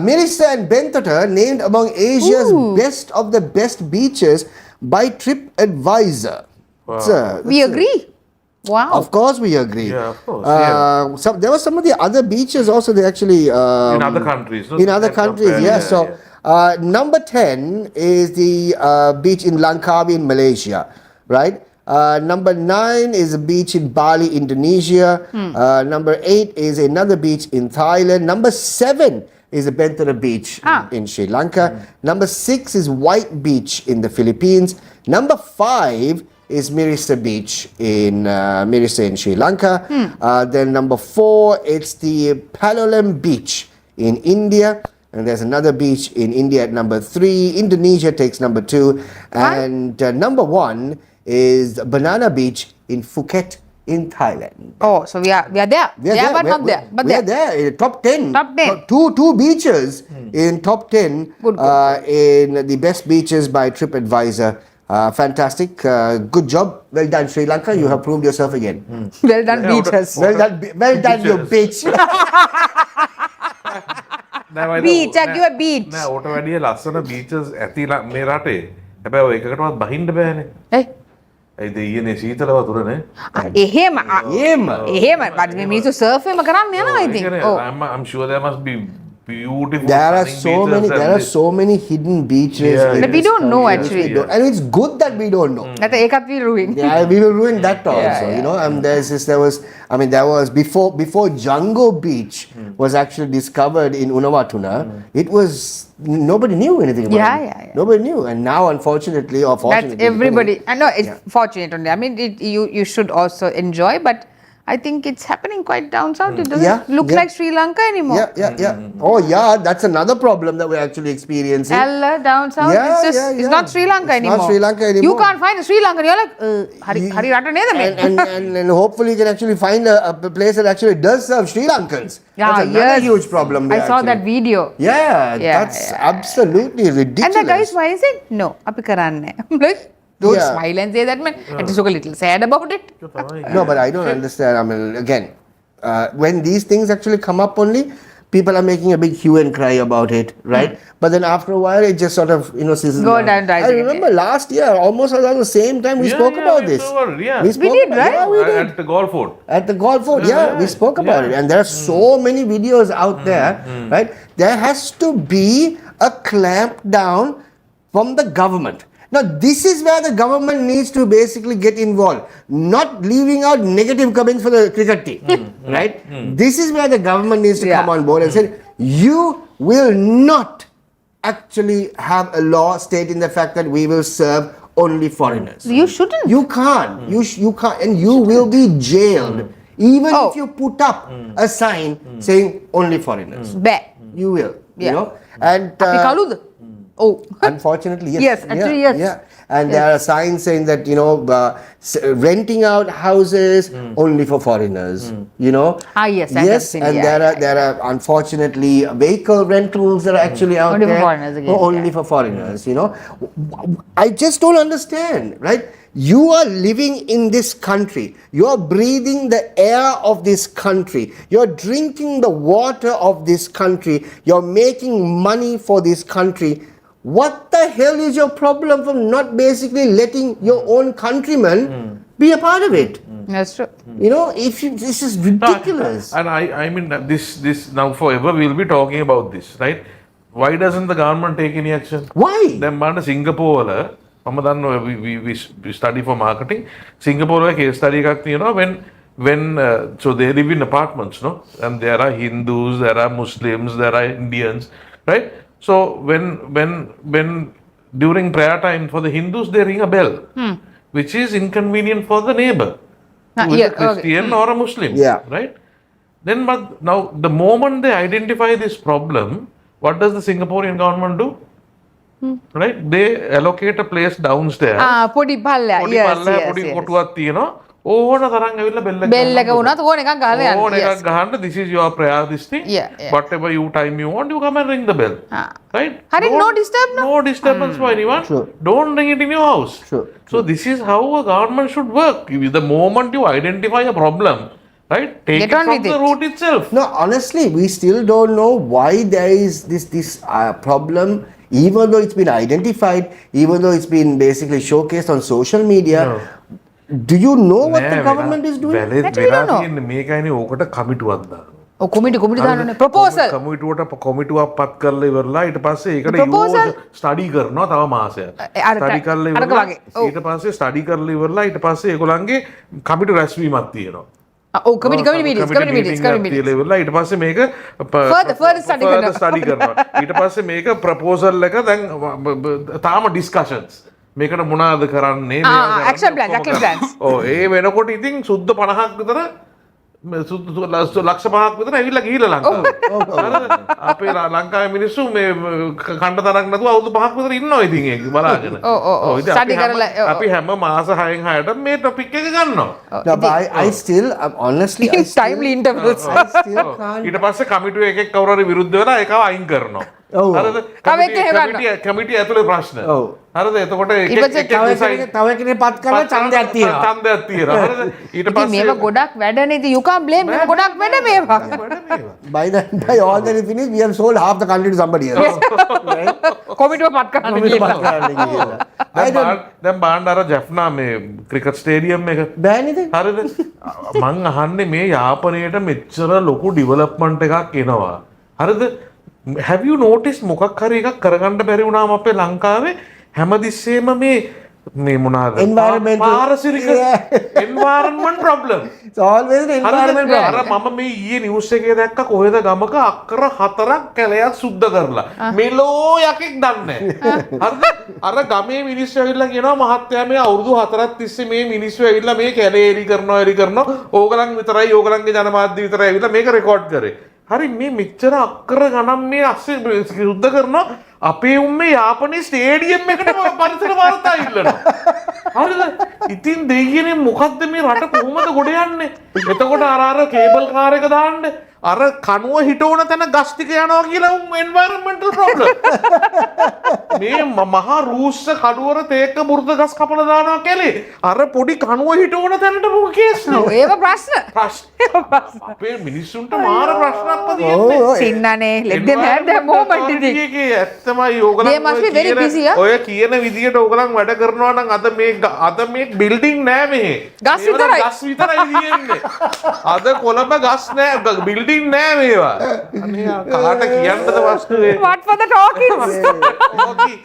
Melissa and Banter named among Asia's Ooh. best of the best beaches by TripAdvisor. Wow. We agree. Wow. Of course, we agree. Yeah, of course, There were some of the other beaches also. They actually In other countries. no? in other That's countries, not yeah. bad. So number 10 is the beach in Langkawi in Malaysia, right? Number 9 is a beach in Bali, Indonesia. Number 8 is another beach in Thailand. Number 7 is a Banter beach in Sri Lanka. Number 6 is White Beach in the Philippines. Number 5 is Mirissa Beach in Sri Lanka. Then number 4, it's the Palolem Beach in India. And there's another beach in India at number 3. Indonesia takes number 2. And number 1 is Banana Beach in Phuket in Thailand. Oh, so we are there. We are Yeah, but not we- there. But we are there. there in top 10. Top 10. Two beaches in top 10 Good. in the best beaches by TripAdvisor. Fantastic. Good job. Well done, Sri Lanka. You have proved yourself again. Well done, Yeah, beaches. Well done, you bitch. නෑ, වයිද- Beach, I give a beach. නෑ, ඕට වැඩිය ලස්සන beaches ඇති මේ රටේ. හැබැයි ඔය එකකටවත් බහින්න බෑනේ. Hey. ඇයි දෙයියනේ සීතල වතුරනේ. එහෙම. එහෙම. එහෙම. But මේ මිනිස්සු surf එකම කරන්න යනවා I think. Oh. I'm sure there must be beautiful. There are stunning beaches and this. so many hidden beaches. Yeah, in But we this don't know country. actually. We don't- and it's good that we don't know. නැත ඒකත් we ruin. Yeah, we will ruin that also. You know, there was before Django Beach was actually discovered in Unawatuna. It was nobody knew anything about Yeah, it. yeah. Nobody knew, and now unfortunately or fortunately, That's everybody. I know it's Yeah. fortunate only. I mean, you should also enjoy, but I think it's happening quite down south. It doesn't Yeah, look yeah. like Sri Lanka anymore. Yeah. Oh yeah, that's another problem that we're actually experiencing. Ella down south, Yeah, it's just yeah. it's not Sri Lanka It's not anymore. Sri Lanka You anymore. can't find a Sri Lankan. You're like, hari rata neda me. and hopefully you can actually find a place that actually does serve Sri Lankans. Yeah, That's another yes. huge problem. I there, saw actually. that video. Yeah, Yeah, that's yeah, absolutely ridiculous. And the guy is why is it? No, api karanne. I'm like, don't Yeah. smile and say that, man. At least look a little sad about it. No, but I don't understand. I mean, again, when these things actually come up only, people are making a big hue and cry about it, right? But then after a while, it just sort of, sizzles Go down, rise I again, remember last year, almost around the same time, we spoke about this. Yeah. We spoke did, about- right? Yeah, we did. At the golf fort. At the golf fort, yeah, we spoke about it. And there are so many videos out there, right? There has to be a clamp down from the government. Now, this is where the government needs to basically get involved, not leaving out negative comments for the cricket team, right? This is where the government needs to Yeah. come on board and say, you will not actually have a law stating the fact that we will serve only foreigners. You shouldn't. You can't. You can't, and you will be jailed even Oh. if you put up a sign saying only foreigners. Bad. You will. You Yeah. know, and Api kaluda? Oh. unfortunately, yes. Yes, actually, yes. Yeah. and there are signs saying that, renting out houses only for foreigners, Yes, I have Yes, seen, and there are unfortunately vehicle rentals that are actually out Only for there. foreigners again, Only for foreigners, I just don't understand, right? You are living in this country. You are breathing the air of this country. You're drinking the water of this country. You're making money for this country. What the hell is your problem from not basically letting your own countrymen be a part of it? That's true. This is ridiculous. And I mean, this now forever we'll be talking about this, right? Why doesn't the government take any action? Why? Then Singapore, we study for marketing. Singapore case study, when so they live in apartments, no, and there are Hindus, there are Muslims, there are Indians, right? So when during prayer time for the Hindus they ring a bell, which is inconvenient for the neighbor, who is a Christian or a Muslim, right? Then, but now the moment they identify this problem, what does the Singaporean government do? Right? They allocate a place downstairs. Podi palla. Yes. කොටුවක් තියෙනවා. ඕන තරම් ඇවිල්ලා bell එක වුණත් ඕන එකක් ගහලා යන්න. ඕන එකක් ගහන්න, this is your prayer this thing. Whatever you time you want, you come and ring the bell. Right? No disturb, no? No disturbance for anyone. Sure. Don't ring it in your house. Sure. So this is how a government should work. The moment you identify a problem, right, take it from the root itself. No, honestly, we still don't know why there is this problem. Even though it's been identified, even though it's been basically showcased on social media, do you know what the government is doing? Actually, don't know. මේකයිනේ ඕකට කමිටුවක් දානවා. කොමිටි දානනේ proposal. කමිටුවක් පත් කරලා ඉවරලා ඊට පස්සේ ඒකට study කරනවා තව මාසයක්. ස්ටඩි කරලා ඉවරලා ඊට පස්සේ ස්ටඩි කරලා ඉවරලා ඊට පස්සේ ඒගොල්ලන්ගේ කමිටු රැස්වීමක් තියෙනවා. committee meetings. ඉවරලා ඊට පස්සේ මේක further study කරනවා. ඊට පස්සේ මේක proposal එක දැන් තාම discussions. මේකට මොනවාද කරන්නේ? action plans. ඔව් ඒ වෙනකොට ඉතින් සුද්ධ 50ක් විතර ලක්ෂ 5ක් විතර ඇවිල්ලා ගිහිල්ලා ලංකාවට. අපේ ලංකාවේ මිනිස්සු මේ කණ්ඩ තරක් නැතුව අවුරුදු 5ක් විතර ඉන්නවා ඉතින් ඒක බලාගෙන. අපි හැම මාස 6න් 6ට මේ topic එක ගන්නවා. But I still honestly timely intervals. ඊට පස්සේ කමිටුව එකෙක් කවුරු හරි විරුද්ධ වෙලා ඒකව අයින් කරනවා. හරිද? කමිටිය ඇතුලේ ප්‍රශ්න. හරිද? එතකොට තව කෙනෙක් පත් කරලා ඡන්දයක් තියෙනවා. හරිද? ඊට පස්සේ මේක ගොඩක් වැඩනේ. ඉතින් you can't blame them. ගොඩක් වැඩ මේවා. By all that is finished, we have sold half the country to somebody else. කොමිටුව පත් කරන්න කියලා. දැන් බලන්න අර ජැෆ්නා මේ ක්‍රිකට් ස්ටේඩියම් එක බෑනේද? හරිද? මං අහන්නේ මේ යාපනයේට මෙච්චර ලොකු ඩෙවලොප්මන්ට් එකක් එනවා. හරිද? Have you noticed මොකක් හරි එකක් කරගන්න බැරි වුණාම අපේ ලංකාවේ හැමතිස්සෙම මේ මොනවාද පාරිසරික environment problem. It's always an environment problem. අර මම මේ ඊයේ නිවුස් එකේ දැක්ක කොහෙද ගමක අක්කර 4ක් කැලයක් සුද්ධ කරලා මෙලෝ යකෙක් දන්නේ නැහැ. හරිද? අර ගමේ මිනිස්සු ඇවිල්ලා කියනවා මහත්තයා මේ අවුරුදු 4ක් තිස්සේ මේ මිනිස්සු ඇවිල්ලා මේ කැලේ එලි කරනවා ඕගලන් විතරයි ඕගලන්ගේ ජනමාධ්‍ය විතරයි ඇවිල්ලා මේක රෙකෝඩ් කරේ. හරි මේ මෙච්චර අක්කර ගණන් මේ අස්සේ සුද්ධ කරනවා අපේ උම්මේ යාපනයේ ස්ටේඩියම් එකට පරිසර වාර්තා ඉල්ලනවා. හරිද? ඉතින් දෙයියනේ මොකද්ද මේ රට කොහොමද ගොඩ යන්නේ? එතකොට අර කේබල් කාර් එක දාන්න අර කනුව හිටවන තැන ගස් ටික යනවා කියලා environmental problem. මේ මහා රූස්ස කඩුවර තේක බුර්ද ගස් කපලා දානවා කැලේ. අර පොඩි කනුව හිටවන තැනට මොකද කේස් නෝ? ඒක ප්‍රශ්න. අපේ මිනිස්සුන්ට මාර ප්‍රශ්නක් තියෙන්නේ. සින්නනේ let them have their moment ඉතින්. ඒකේ ඇත්තමයි ඕගලන් ඔය කියන විදියට ඕගලන් වැඩ කරනවා නම් අද මේ බිල්ඩින් නෑ මෙහෙ. ගස් විතරයි තියෙන්නේ. අද කොළඹ ගස් නෑ බිල්ඩින් නෑ මේවා. අනේ කාට කියන්නද වස්තුවේ. What for the talkings?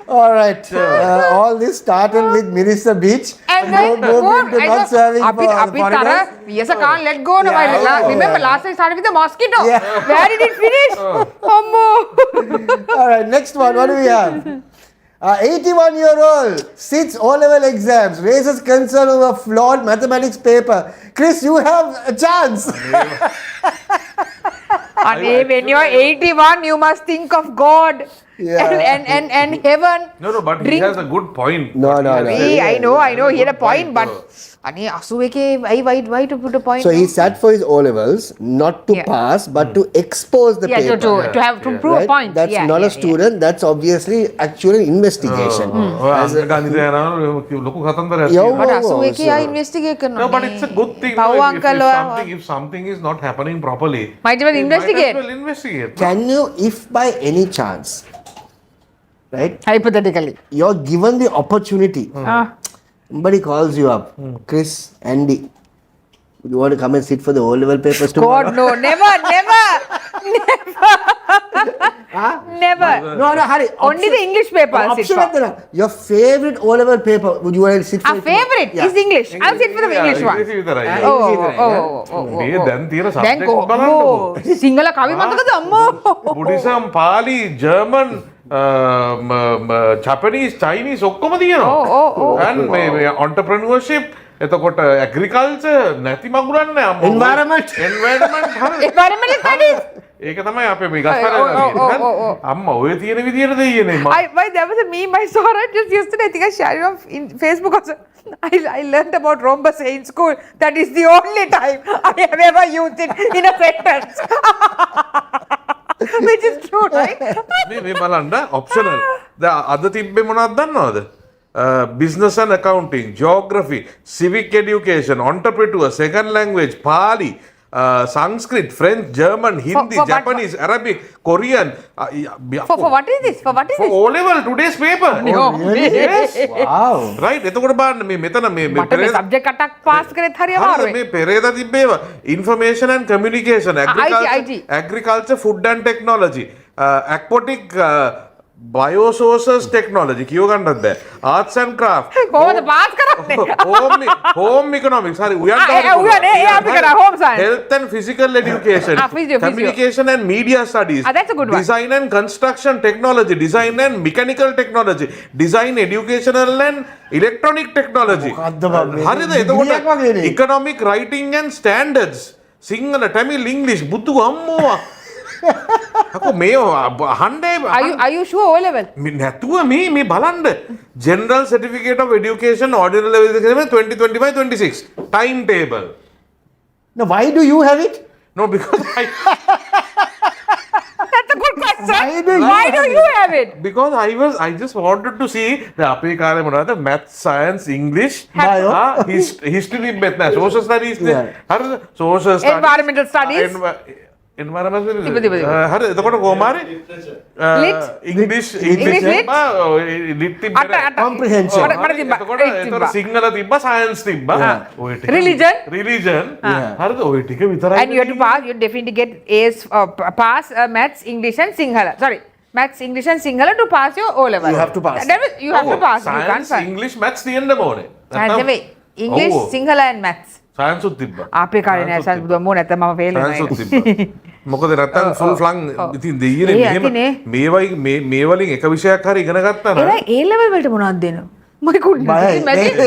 All right. All this started with Minister Beach and then not serving yes, I can't let go. Remember last time started with the mosquito. Where did it finish? All right, next one. What do we have? 81-year-old sits O-level exams, raises concern over flawed mathematics paper. Chrys, you have a chance. And when you're 81, you must think of God. and heaven. No, but drink. he has a good point. No, What he no, has no. said. I know, he had a point, Point, but Ani 81 why to put a point? So he sat for his O levels, not to Yeah. pass, but to expose the paper. to have to prove Right? a point. That's yeah, not yeah, a student. That's obviously actually an investigation. ගණිතය යනවා ලොකු කතන්දරයක් Yo, තියෙනවා. But Oh, 81 so- I investigate කරනවා. No, but it's a good thing. Pau no, uncle if something is not happening properly, Might as well they investigate. Might as well investigate. Can you, if by any chance, right, Hypothetically. you're given the opportunity, Ah. somebody calls you up, Chris, Andy, would you want to come and sit for the O-level papers tomorrow? God, no, never. Never. No, Hari. Only the English paper I'll sit Option for. at the your favorite O-level paper, would you want to sit for Our it tomorrow? favorite Yeah. is English. I'll sit for the English one. ඉංග්‍රීසි විතරයි. මේ දැන් තියෙන දැන් subject බලන්නකෝ. සිංහල කවි මතකද අම්මෝ? Buddhism, Pali, German, Japanese, Chinese ඔක්කොම තියෙනවා. And මේ entrepreneurship, එතකොට agriculture නැති මගුලක් නෑ අම්මෝ. Environment. හරි. Environmental studies. ඒක තමයි අපේ මේ ගස් Oh, කරලා oh. අම්මා ඔය තියෙන විදියට දෙයියනේ. There was a meme I saw right just yesterday. I think I shared it on Facebook also. I learned about rhombus in school. That is the only time I have ever used it in a sentence. Which is true, right? මේ බලන්න optional. දැන් අද තිබ්බේ මොනවද දන්නවද? Business and accounting, geography, civic education, entrepreneur, second language, Pali, Sanskrit, French, German, Hindi, for Japanese, Arabic, Korean. For what is this? For what is For this? O level today's paper. No. Yes. Wow. Right. එතකොට බලන්න මේ මෙතන මේ මට මේ subject අටක් pass කරෙත් හරි හරිද? අමාරුයි. මේ පෙරේදා තිබ්බේවා information and communication, IT. agriculture, food and technology, aquatic, biosources technology කියව ගන්නත් බෑ. arts and craft, කොහොමද පාස් කරන්නේ? home economics හරි උයන් ඒ අපි කරා home science. health and physical education, physio. communication and media studies, that's a good one. design and construction technology, design and mechanical technology, design educational and electronic technology. මොකද්ද බං මේ? හරිද? විදියක් වගේ එතකොට නේ. economic writing and standards, Sinhala, tamil, english බුදු අම්මෝ අකෝ මේ අහන්නේ Are you sure O level? නැතුව මේ බලන්න general certificate of education ordinary level exam 2025-26 timetable. Now, why do you have it? No, because That's a good question. Why do you have it? because I just wanted to see අපේ කාලේ මොනවද math, science, English, Bio. history Tibet නෑ, social studies Yeah. හරිද? social studies, Environmental studies. environmental තිබ්බ. හරි එතකොට කොහොමාරි Lit. English lit. lit තිබ්බ Comprehension. මට තිබ්බා. එතකොට සිංහල තිබ්බ science තිබ්බ ඔය ටික religion හරිද ඔය ටික විතරයි And you have to pass, you definitely get A's, pass maths, English and Sinhala. Sorry, maths, English and Sinhala to pass your O level. You have to pass. You have to pass. You can't science pass. English maths තියෙන්න ඕනේ Science නෙවෙයි. English, ඔව්. Sinhala and maths. science උත් තිබ්බ අපේ කාලේ නෑ science බුදුම නැත්නම් මම fail science උත් වෙනවා. තිබ්බ මොකද නැත්තම් full flung ඉතින් දෙයියනේ ඒ මෙහෙම ඇතිනේ. මේ වලින් එක විෂයක් හරි ඉගෙන ගත්තා නම් එලා A level වලට මොනවද දෙනවා? මම couldn't බයයි. imagine.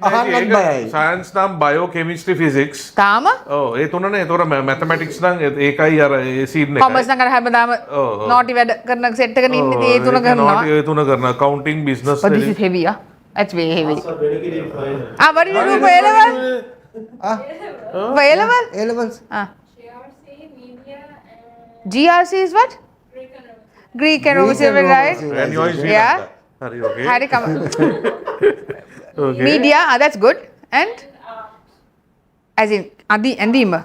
අහන්නත් බයයි. science නම් bio chemistry physics තාම ඔව් ඒ තුනනේ ඒතොර mathematics නම් ඒකයි අර ඒ scene එක කොමර්ස් නම් කරා හැමදාම ඔව්. naughty වැඩ කරන set එකක ඉන්නේ ඒ තුන කරනවා. ඒ තුන කරනවා accounting business But this is heavy, ah. That's way heavy. What did you do for A level? For A level? A levels. GRC, media, and GRC is what? Greek and Roman. Greek and Roman, and right? Roman. and you are in Sri Yeah. Lanka. Hari, okay. Hari come. Okay. Media, that's good. And as in Andima.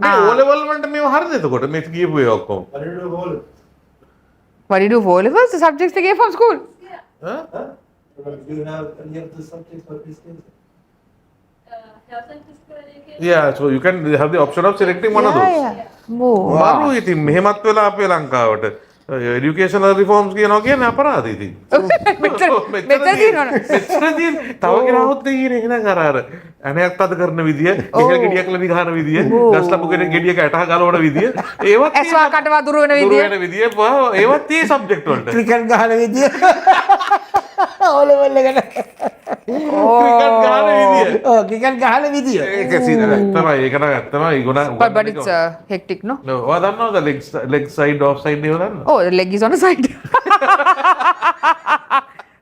මේ O level වලට මේව හරිද එතකොට මේ කියපු ඒ ඔක්කොම What do you do for O levels? The subjects they gave from school. Do you have any of the subjects for this case? Health and physical education. yeah so you can have the option of selecting one of those More. බලු ඉතින් මෙහෙමත් වෙලා අපේ ලංකාවට educational reforms කියනවා කියන්නේ අපරාධ ඉතින් මෙතන තියෙනවනේ. මෙතන තියෙන තව කෙනෙකුත් තියෙන එහෙනම් අර අනයක් අද කරන විදිය ඉහළ ගෙඩියක් ලැබි ගන්න විදිය ගස් ලැබු කෙනෙක් ගෙඩියක ඇට ගලවන විදිය ඒවත් ඇස්වා කටවා දුර වෙන දුර විදිය. වෙන විදිය ඒවත් tie subject වලට Cricket ගහන විදිය. O level එකට. cricket ගන්න විදිය ඔව් cricket ගහන විදිය. ඒක තමයි ඒක නම් ඇත්තමයි But it's hectic, no? ඔයා දන්නවද leg side off side ඒවා දන්නවද Oh, the leg is on the side.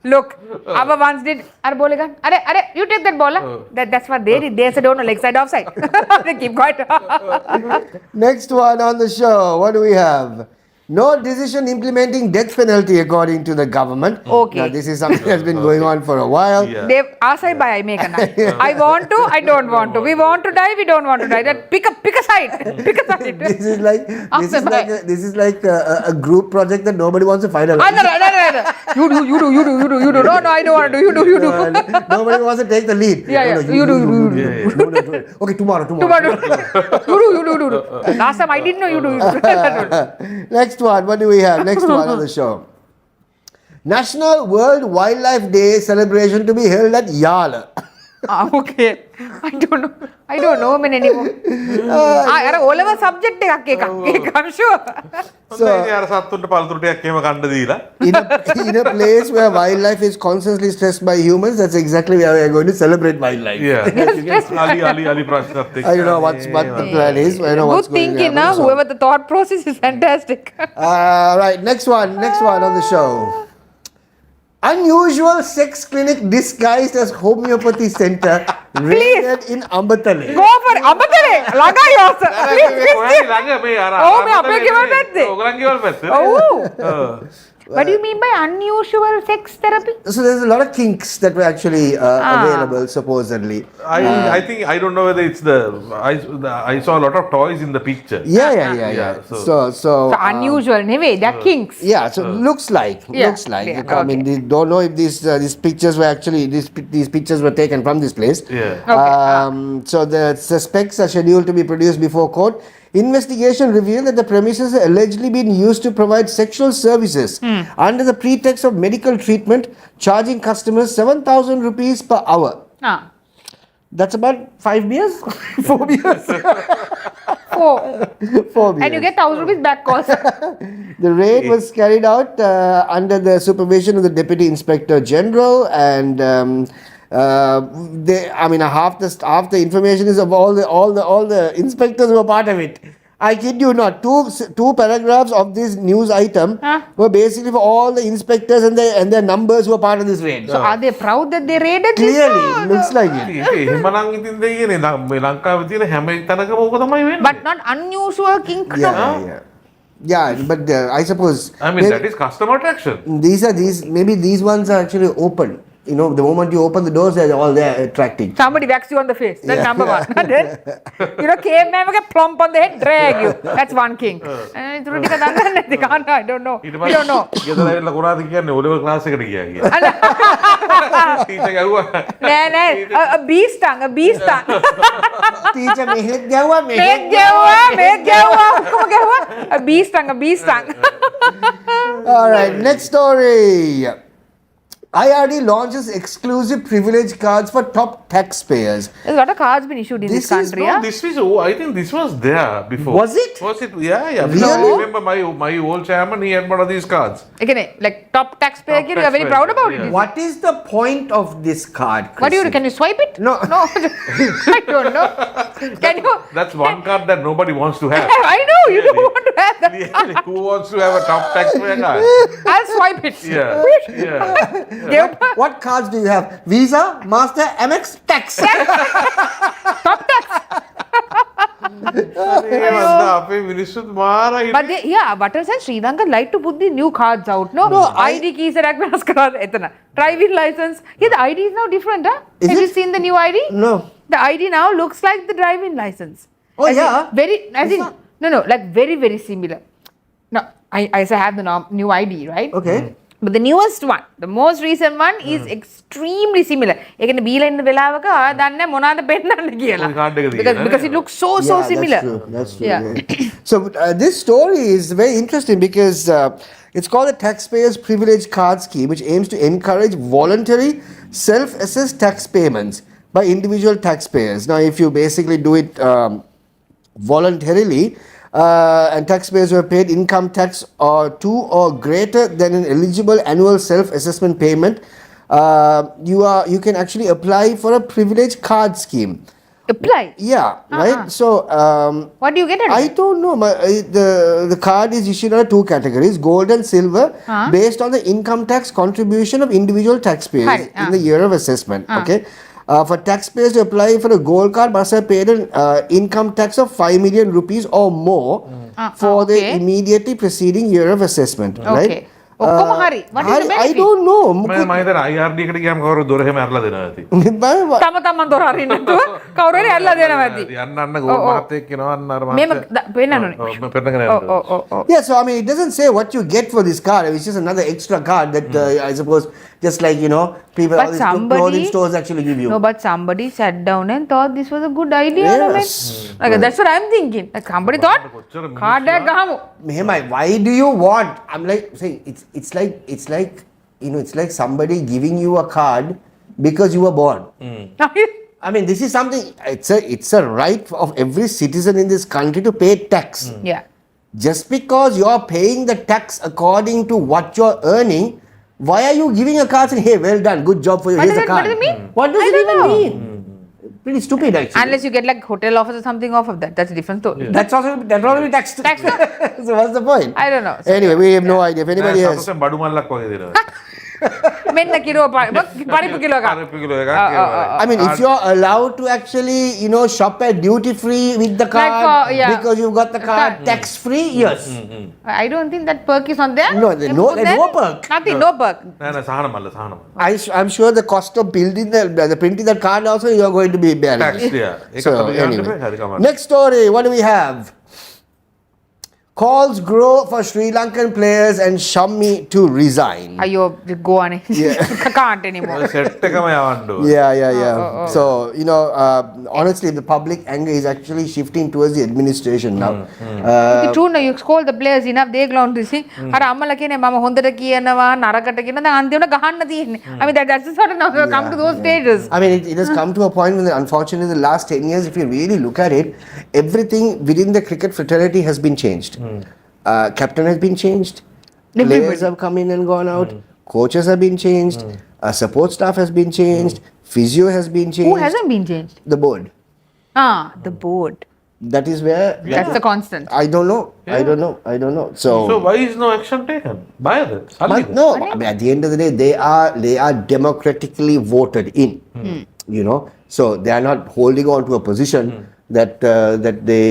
Look, our ones did. Are bolega? Are you take that ball? That's what they did. They said, don't know, leg side, offside. They keep quiet. Next one on the show. What do we have? No decision implementing death penalty according to the government. Okay. Now, this is something that's been going on for a while. Yeah. They aside by I make a night. I want to, I don't want to. We want to die, we don't want to die. That pick a side. Pick a side. This is like a group project that nobody wants to finalize. You do. No, I don't want to do. You do. Nobody wants to take the lead. Yeah. No, You do. do it. Okay, tomorrow. You do. Last time I didn't know you do. Next one. What do we have? Next one on the show. National World Wildlife Day celebration to be held at Yala. Okay. I don't know many anymore. I all of a subject I'm sure. In a place where wildlife is constantly stressed by humans, that's exactly where we are going to celebrate wildlife. Yeah. I don't know what the plan is. I know what's Good going to thinking, happen, so. whoever the thought process is fantastic. Right, next one on the show. Unusual sex clinic disguised as homeopathy center raided in Ambatale. Go for it. Ambatale. Laga yourself. Oh. What do you mean by unusual sex therapy? So there's a lot of kinks that were actually available, supposedly. I think I don't know whether it's I saw a lot of toys in the picture. Yeah. So unusual, anyway, they're kinks. yeah, so looks like. Yeah, I mean, they don't know if these pictures were actually these pictures were taken from this place. Yeah. So the suspects are scheduled to be produced before court. Investigation revealed that the premises are allegedly been used to provide sexual services under the pretext of medical treatment, charging customers 7,000 rupees per hour. That's about 5 beers? 4 beers? 4 4 beers. And you get 1,000 rupees back cost. The raid was carried out under the supervision of the Deputy Inspector General, and half the information is of all the inspectors who were part of it. I kid you not. Two paragraphs of this news item were basically for all the inspectors and their numbers who were part of this raid. So are they proud that they raided this? Clearly, looks like it. But not unusual kink. Yeah, but I suppose. I mean, that is customer attraction. These ones are actually open. You know, the moment you open the doors, they're all there attracting. Somebody whacks you on the face. That's number one. Then, caveman will get plump on the head, drag you. That's one king. I don't know. We don't know. A bee stung. Teacher, A bee stung. All right, next story. IRD launches exclusive privilege cards for top taxpayers. There's a lot of cards been issued in this country. I think this was there before. Was it? Yeah. Really? I remember my old chairman, he had one of these cards. Again, like top taxpayer, you are very proud about it. What is the point of this card, Chrys? What do you do? Can you swipe it? No. I don't know. Can you? That's one card that nobody wants to have. I know, you don't want to have that. Who wants to have a top taxpayer card? I'll swipe it. Yeah. What cards do you have? Visa, Master, Amex, Tax. Top tax. But Butters and Sri Lanka like to put the new cards out. No, ID keys are driving license. Yeah, the ID is now different. Have you seen the new ID? No. The ID now looks like the driving license. Oh, yeah? Very very similar. No, I have the new ID, right? Okay. But the newest one, the most recent one is extremely similar. You can be in the Velavaka, because it looks so similar. That's true. Yeah. So this story is very interesting because it's called the Taxpayers Privilege Card Scheme, which aims to encourage voluntary self-assessed tax payments by individual taxpayers. Now, if you basically do it voluntarily, and taxpayers who have paid income tax to or greater than an eligible annual self-assessment payment, you can actually apply for a privilege card scheme. Apply. Yeah, right. So What do you get at I it? don't know. The card is issued under two categories: gold and silver, based on the income tax contribution of individual taxpayers Hari, in the year of assessment. Okay. For taxpayers to apply for a gold card, must have paid an income tax of 5 million rupees or more for the okay. immediately preceding year of assessment. Right? Okay. ඔක්කොම හරි. What is the I benefit? don't know. මම හිතන IRD එකට ගියාම කවුරු දොර එහෙම අරලා දෙනවා ඇති. තම තමන් දොර අරින්න නැතුව කවුරු හරි ඇල්ලලා දෙනවා ඇති. යන්න ගෝල් මහත්තයෙක් කියනවා අන්න අර මේම මහත්තයා. පෙන්නන්න ඕනේ. ඔව් මම පෙන්නගෙන යනවා. Yeah, so I mean, it doesn't say what you get for this card. It's just another extra card that I suppose, just like people, But all these somebody- clothing stores actually give you. No, but somebody sat down and thought this was a good idea. Yes. No, man. Like, that's what I'm thinking. Like, somebody thought, card එක ගහමු. Mehmai, why do you want? I'm like saying it's like somebody giving you a card because you were born. I mean, this is something. It's a right of every citizen in this country to pay tax. Yeah. Just because you're paying the tax according to what you're earning, why are you giving a card saying, "Hey, well done, good job for you. What Here's does a card." it mean? What does I it don't even know. mean? Pretty stupid, actually. Unless you get like hotel offers or something off of that. That's a different story. That's already taxed. Taxed. So what's the point? I don't know. Anyway, we have no idea. If anybody has. සතුටෙන් බඩු මල්ලක් වගේ දෙනවා. මෙන්න kilo පරිප්පු kilo එකක්. පරිප්පු kilo එකක්. I mean, if you're allowed to actually, shop at duty free with the card yeah. because you've got the card tax free, yes. I don't think that perk is not there. No, there's no perk. Nothing, no perk. නෑ නෑ සහන මල්ල. I'm sure the cost of building the printing that card also you're going to be bearing. Tax, yeah. ඒක So, තමයි යන්න anyway. බෑ. හරි කමක්. Next story, what do we have? Calls grow for Sri Lankan players and Shammi to resign. අයියෝ go on. Can't anymore. Set එකම යවන්න ඕන. Yeah. So, honestly, the public anger is actually shifting towards the administration now. It's true no, you scold the players enough they ground to see. අර අම්මලා කියන්නේ මම හොඳට කියනවා නරකට කියනවා දැන් අන්තිමට ගහන්න තියෙන්නේ. I mean that's the sort of now we come to those stages. I mean, it has come to a point when, unfortunately, the last 10 years, if you really look at it, everything within the cricket fraternity has been changed. Captain has been changed. Players have come in and gone out. Coaches have been changed. Support staff has been changed. Physio has been changed. Who hasn't been changed? The board. The board. That is where. That's the constant. I don't know. I don't know. So why is no action taken? බයද? but no, I mean, at the end of the day, they are democratically voted in. So they are not holding on to a position that they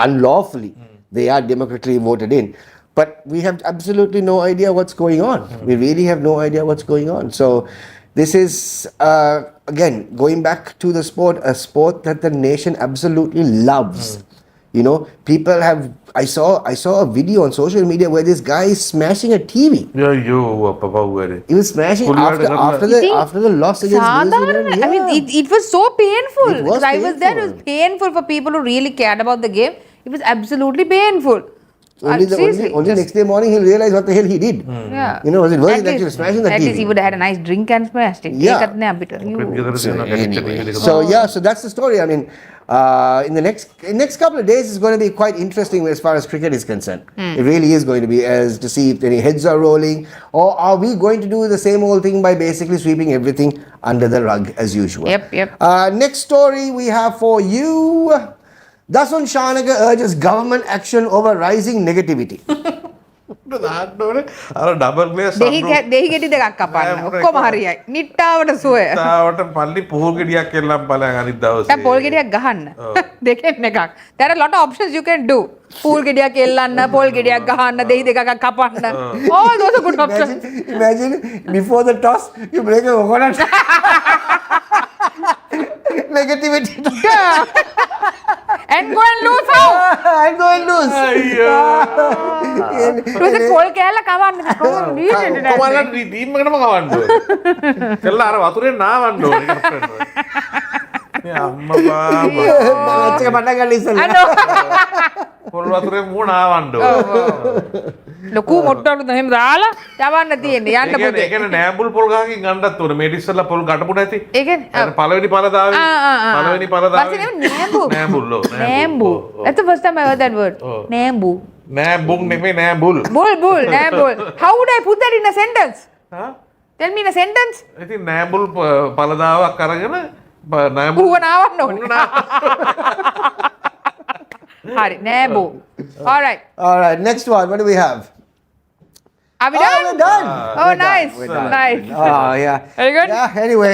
unlawfully. They are democratically voted in. But we have absolutely no idea what's going on. We really have no idea what's going on. So this is, again, going back to the sport, a sport that the nation absolutely loves. People have, I saw a video on social media where this guy is smashing a TV. අයියෝ අප්පා වුවරේ. He was smashing after the loss against New Sadharana. Zealand. I mean, it was so painful. It was Because I was there. It was painful. painful for people who really cared about the game. It was absolutely painful. Only next day morning he'll realize what the hell he did. Yeah. Was it worth it actually smashing the At TV? least he would have had a nice drink and smashed it. Yeah. ඒකත් නෑ අපිට. ගෙදර තියෙන Anyway, so that's the story. I mean, in the next couple of days is going to be quite interesting as far as cricket is concerned. It really is going to be, as to see if any heads are rolling, or are we going to do the same old thing by basically sweeping everything under the rug as usual. Yep. Next story we have for you. Dasun Shanaga urges government action over rising negativity. දාන්න ඕනේ. අර double ග්ලේස් දෙහි ගෙඩි දෙකක් කපන්න. ඔක්කොම හරියයි. නිට්ටාවට සුවය. තාවට පල්ලි පොල් ගෙඩියක් එල්ලම් බලයන් අනිත් දවසේ. දැන් පොල් ගෙඩියක් ගහන්න. දෙකෙන් එකක්. There are a lot of options you can do. Pool ගෙඩියක් එල්ලන්න, පොල් ගෙඩියක් ගහන්න, දෙහි දෙකක් කපන්න. All those are good options. Imagine before the toss, you break a coconut. Negativity. And go and lose how? I'm going to lose. පොල් කෑල්ල කවන්න. කොහොමද ටීම් එකටම කවන්න ඕනේ. කළා අර වතුරෙන් නාවන්න ඕනේ කැප්ටන්. මේ අම්මා බාබා. Match එක පටන් ගන්න ඉස්සෙල්ලා. පොල් වතුරෙන් මූණ නාවන්න ඕනේ. ලොකු මොට්ටවලු එහෙම දාලා යවන්න තියෙන්නේ. යන්න ඒ පුතේ. කියන්නේ නෑඹුල් පොල් ගහකින් ගන්නත් ඕනේ. මේ ඉස්සෙල්ලා පොල් ගටපු නැති. ඒ කියන්නේ පළවෙනි පළදාවේ. පළවෙනි පළදාවේ. නෑඹු. නෑඹුල්. Namboo. That's the first time I heard that word. Namboo. නෑඹුන් නෙමෙයි නෑඹුල්. Bull. Namboo. How would I put that in a sentence? හා? Tell me in a sentence. ඉතින් නෑඹුල් පළදාවක් අරගෙන ඌව නාවන්න ඕනේ. හරි නෑබෝ. All right. All right, next one. What do we have? Are we Oh, done? we're done. Oh, We're done. nice. We're done. Nice. Oh, yeah. Very good. Yeah, anyway,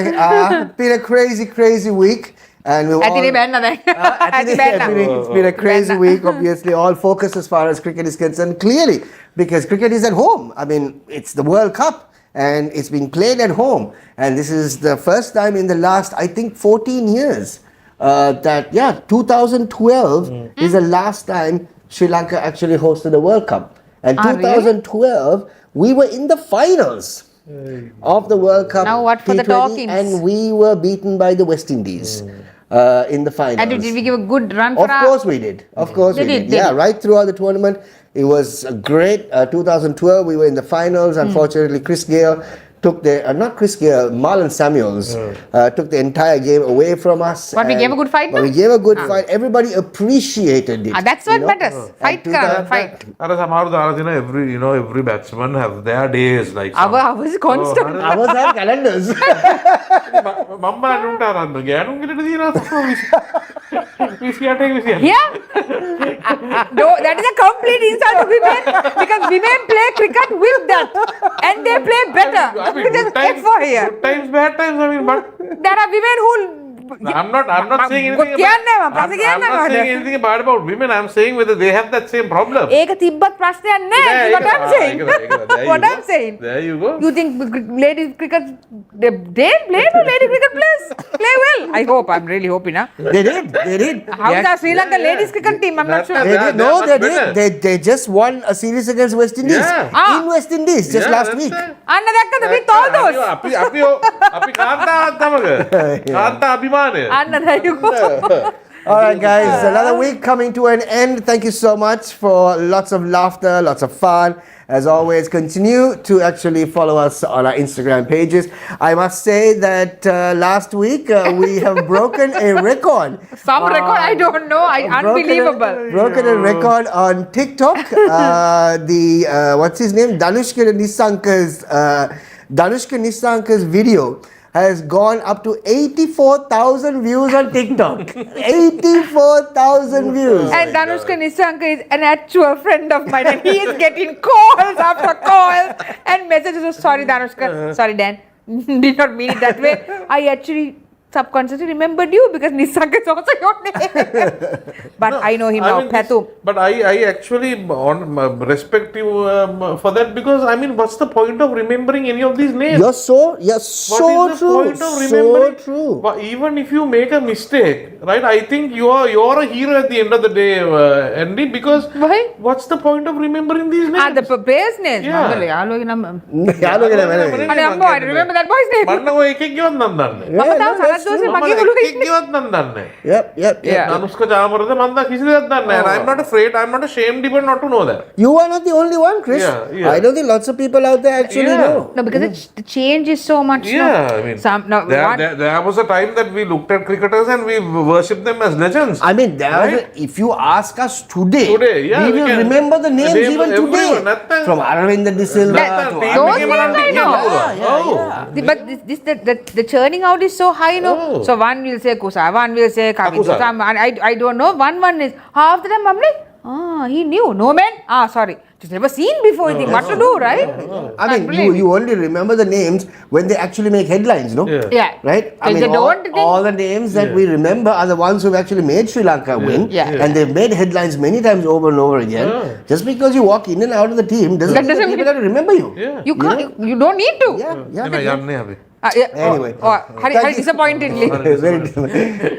been a crazy week. And we all... ඇතිනේ බැන්න දැන්. ඇති බැන්න. It's been a crazy week, obviously. All focus as far as cricket is concerned, clearly, because cricket is at home. I mean, it's the World Cup and it's being played at home. And this is the first time in the last, I think, 14 years that, 2012 is the last time Sri Lanka actually hosted the World Cup. And Ah, 2012, we were in the finals of the World Cup. Now what for the T20, talkings? And we were beaten by the West Indies in the finals. And did we give a good run for Of course we did. Of course we did. Yeah, right throughout the tournament. It was a great 2012. We were in the finals. Unfortunately, Chris Gale took the, not Chris Gale, Marlon Samuels took the entire game away from us. But we gave a good fight, But no? we gave a good fight. Everybody appreciated it. That's what you know. matters. Fight කරන්න, fight. Every batsman have their days. Like Ours is constant. Ours have calendars. Yeah. No, that is a complete insult to women because women play cricket with that and they play better. Good times, for here. good times, bad times. I mean, but There are women who. I'm not saying anything කියන්න about, I'm not saying anything bad about women. I'm saying whether they have that same problem. ඒක තිබ්බත් ප්‍රශ්නයක් නෑ. Yeah, What I'm saying. There you What go. I'm saying. There you go. You think ladies cricket they play? No, lady cricket players play well. I hope. I'm really hoping. Huh? They did. They did. How's the Sri Lanka ladies cricket team? I'm not sure. They did. No, They're they much did. They just won a series against West Indies. Yeah. In West Indies just last week. අන්න දැක්කද with all those. අපි කාන්තාවත් තමක කාන්තා අභිමානය. අන්න there you go. All right, guys, another week coming to an end. Thank you so much for lots of laughter, lots of fun. As always, continue to actually follow us on our Instagram pages. I must say that last week we have broken a record. Some record I don't know. Unbelievable. Broken a record on TikTok. What's his name? Danushka Nisanka's video has gone up to 84,000 views on TikTok. 84,000 views. And Danushka Nisanka is an actual friend of mine and he is getting calls after calls and messages of sorry Danushka, sorry Dan, did not mean it that way. I actually subconsciously remembered you because Nisanka is also your name. But no, I know him now, Patu. But I actually respect you for that because I mean, what's the point of remembering any of these names? You're so true. What is the point of remembering? So true. But even if you make a mistake, right? I think you're a hero at the end of the day, Andy. Because why? What's the point of remembering these names? The players' names. Yeah. I remember that boy's name. Yep. Anushka Jamarada Manda Kisi and I'm not afraid, I'm not ashamed even not to know that. You are not the only one, Chris. Yeah. I don't think lots of people out there actually know. No, because the change is so much. Yeah, I mean, there was a time that we looked at cricketers and we worshipped them as legends. I mean, if you ask us today, we will remember the names even today. From Aravinda De Silva to those names I know. But the churning out is so high, no? So one will say Kusa, one will say Kavitu. I don't know. One is half the time I'm like, he knew. No man. Sorry. Just never seen before. What to do, right? I mean, you only remember the names when they actually make headlines, no? Yeah. Right? I mean, they don't all the names that we remember are the ones who've actually made Sri Lanka win. And they've made headlines many times over and over again. Just because you walk in and out of the team doesn't mean people got to remember you. You can't. You don't need to. Anyway. Very disappointedly.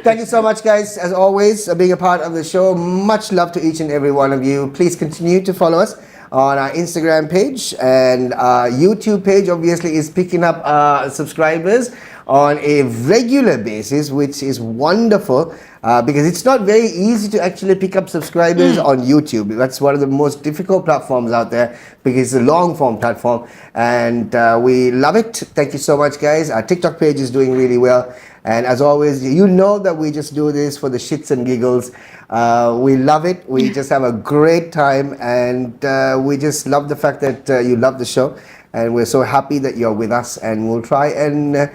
Thank you so much, guys, as always, being a part of the show. Much love to each and every one of you. Please continue to follow us on our Instagram page, and our YouTube page obviously is picking up subscribers on a regular basis, which is wonderful because it's not very easy to actually pick up subscribers on YouTube. That's one of the most difficult platforms out there because it's a long form platform, and we love it. Thank you so much, guys. Our TikTok page is doing really well, and as always, you know that we just do this for the shits and giggles. We love it. We just have a great time, and we just love the fact that you love the show. And we're so happy that you're with us, and we'll try and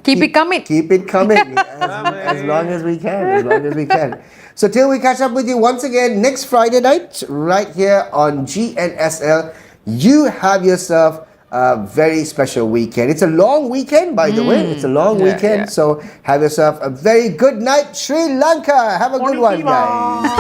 Keep it coming. Keep it coming as long as we can. As long as we can. So till we catch up with you once again next Friday night, right here on GNSL, you have yourself a very special weekend. It's a long weekend, by the way. It's a long weekend. So have yourself a very good night, Sri Lanka. Have a good one, guys.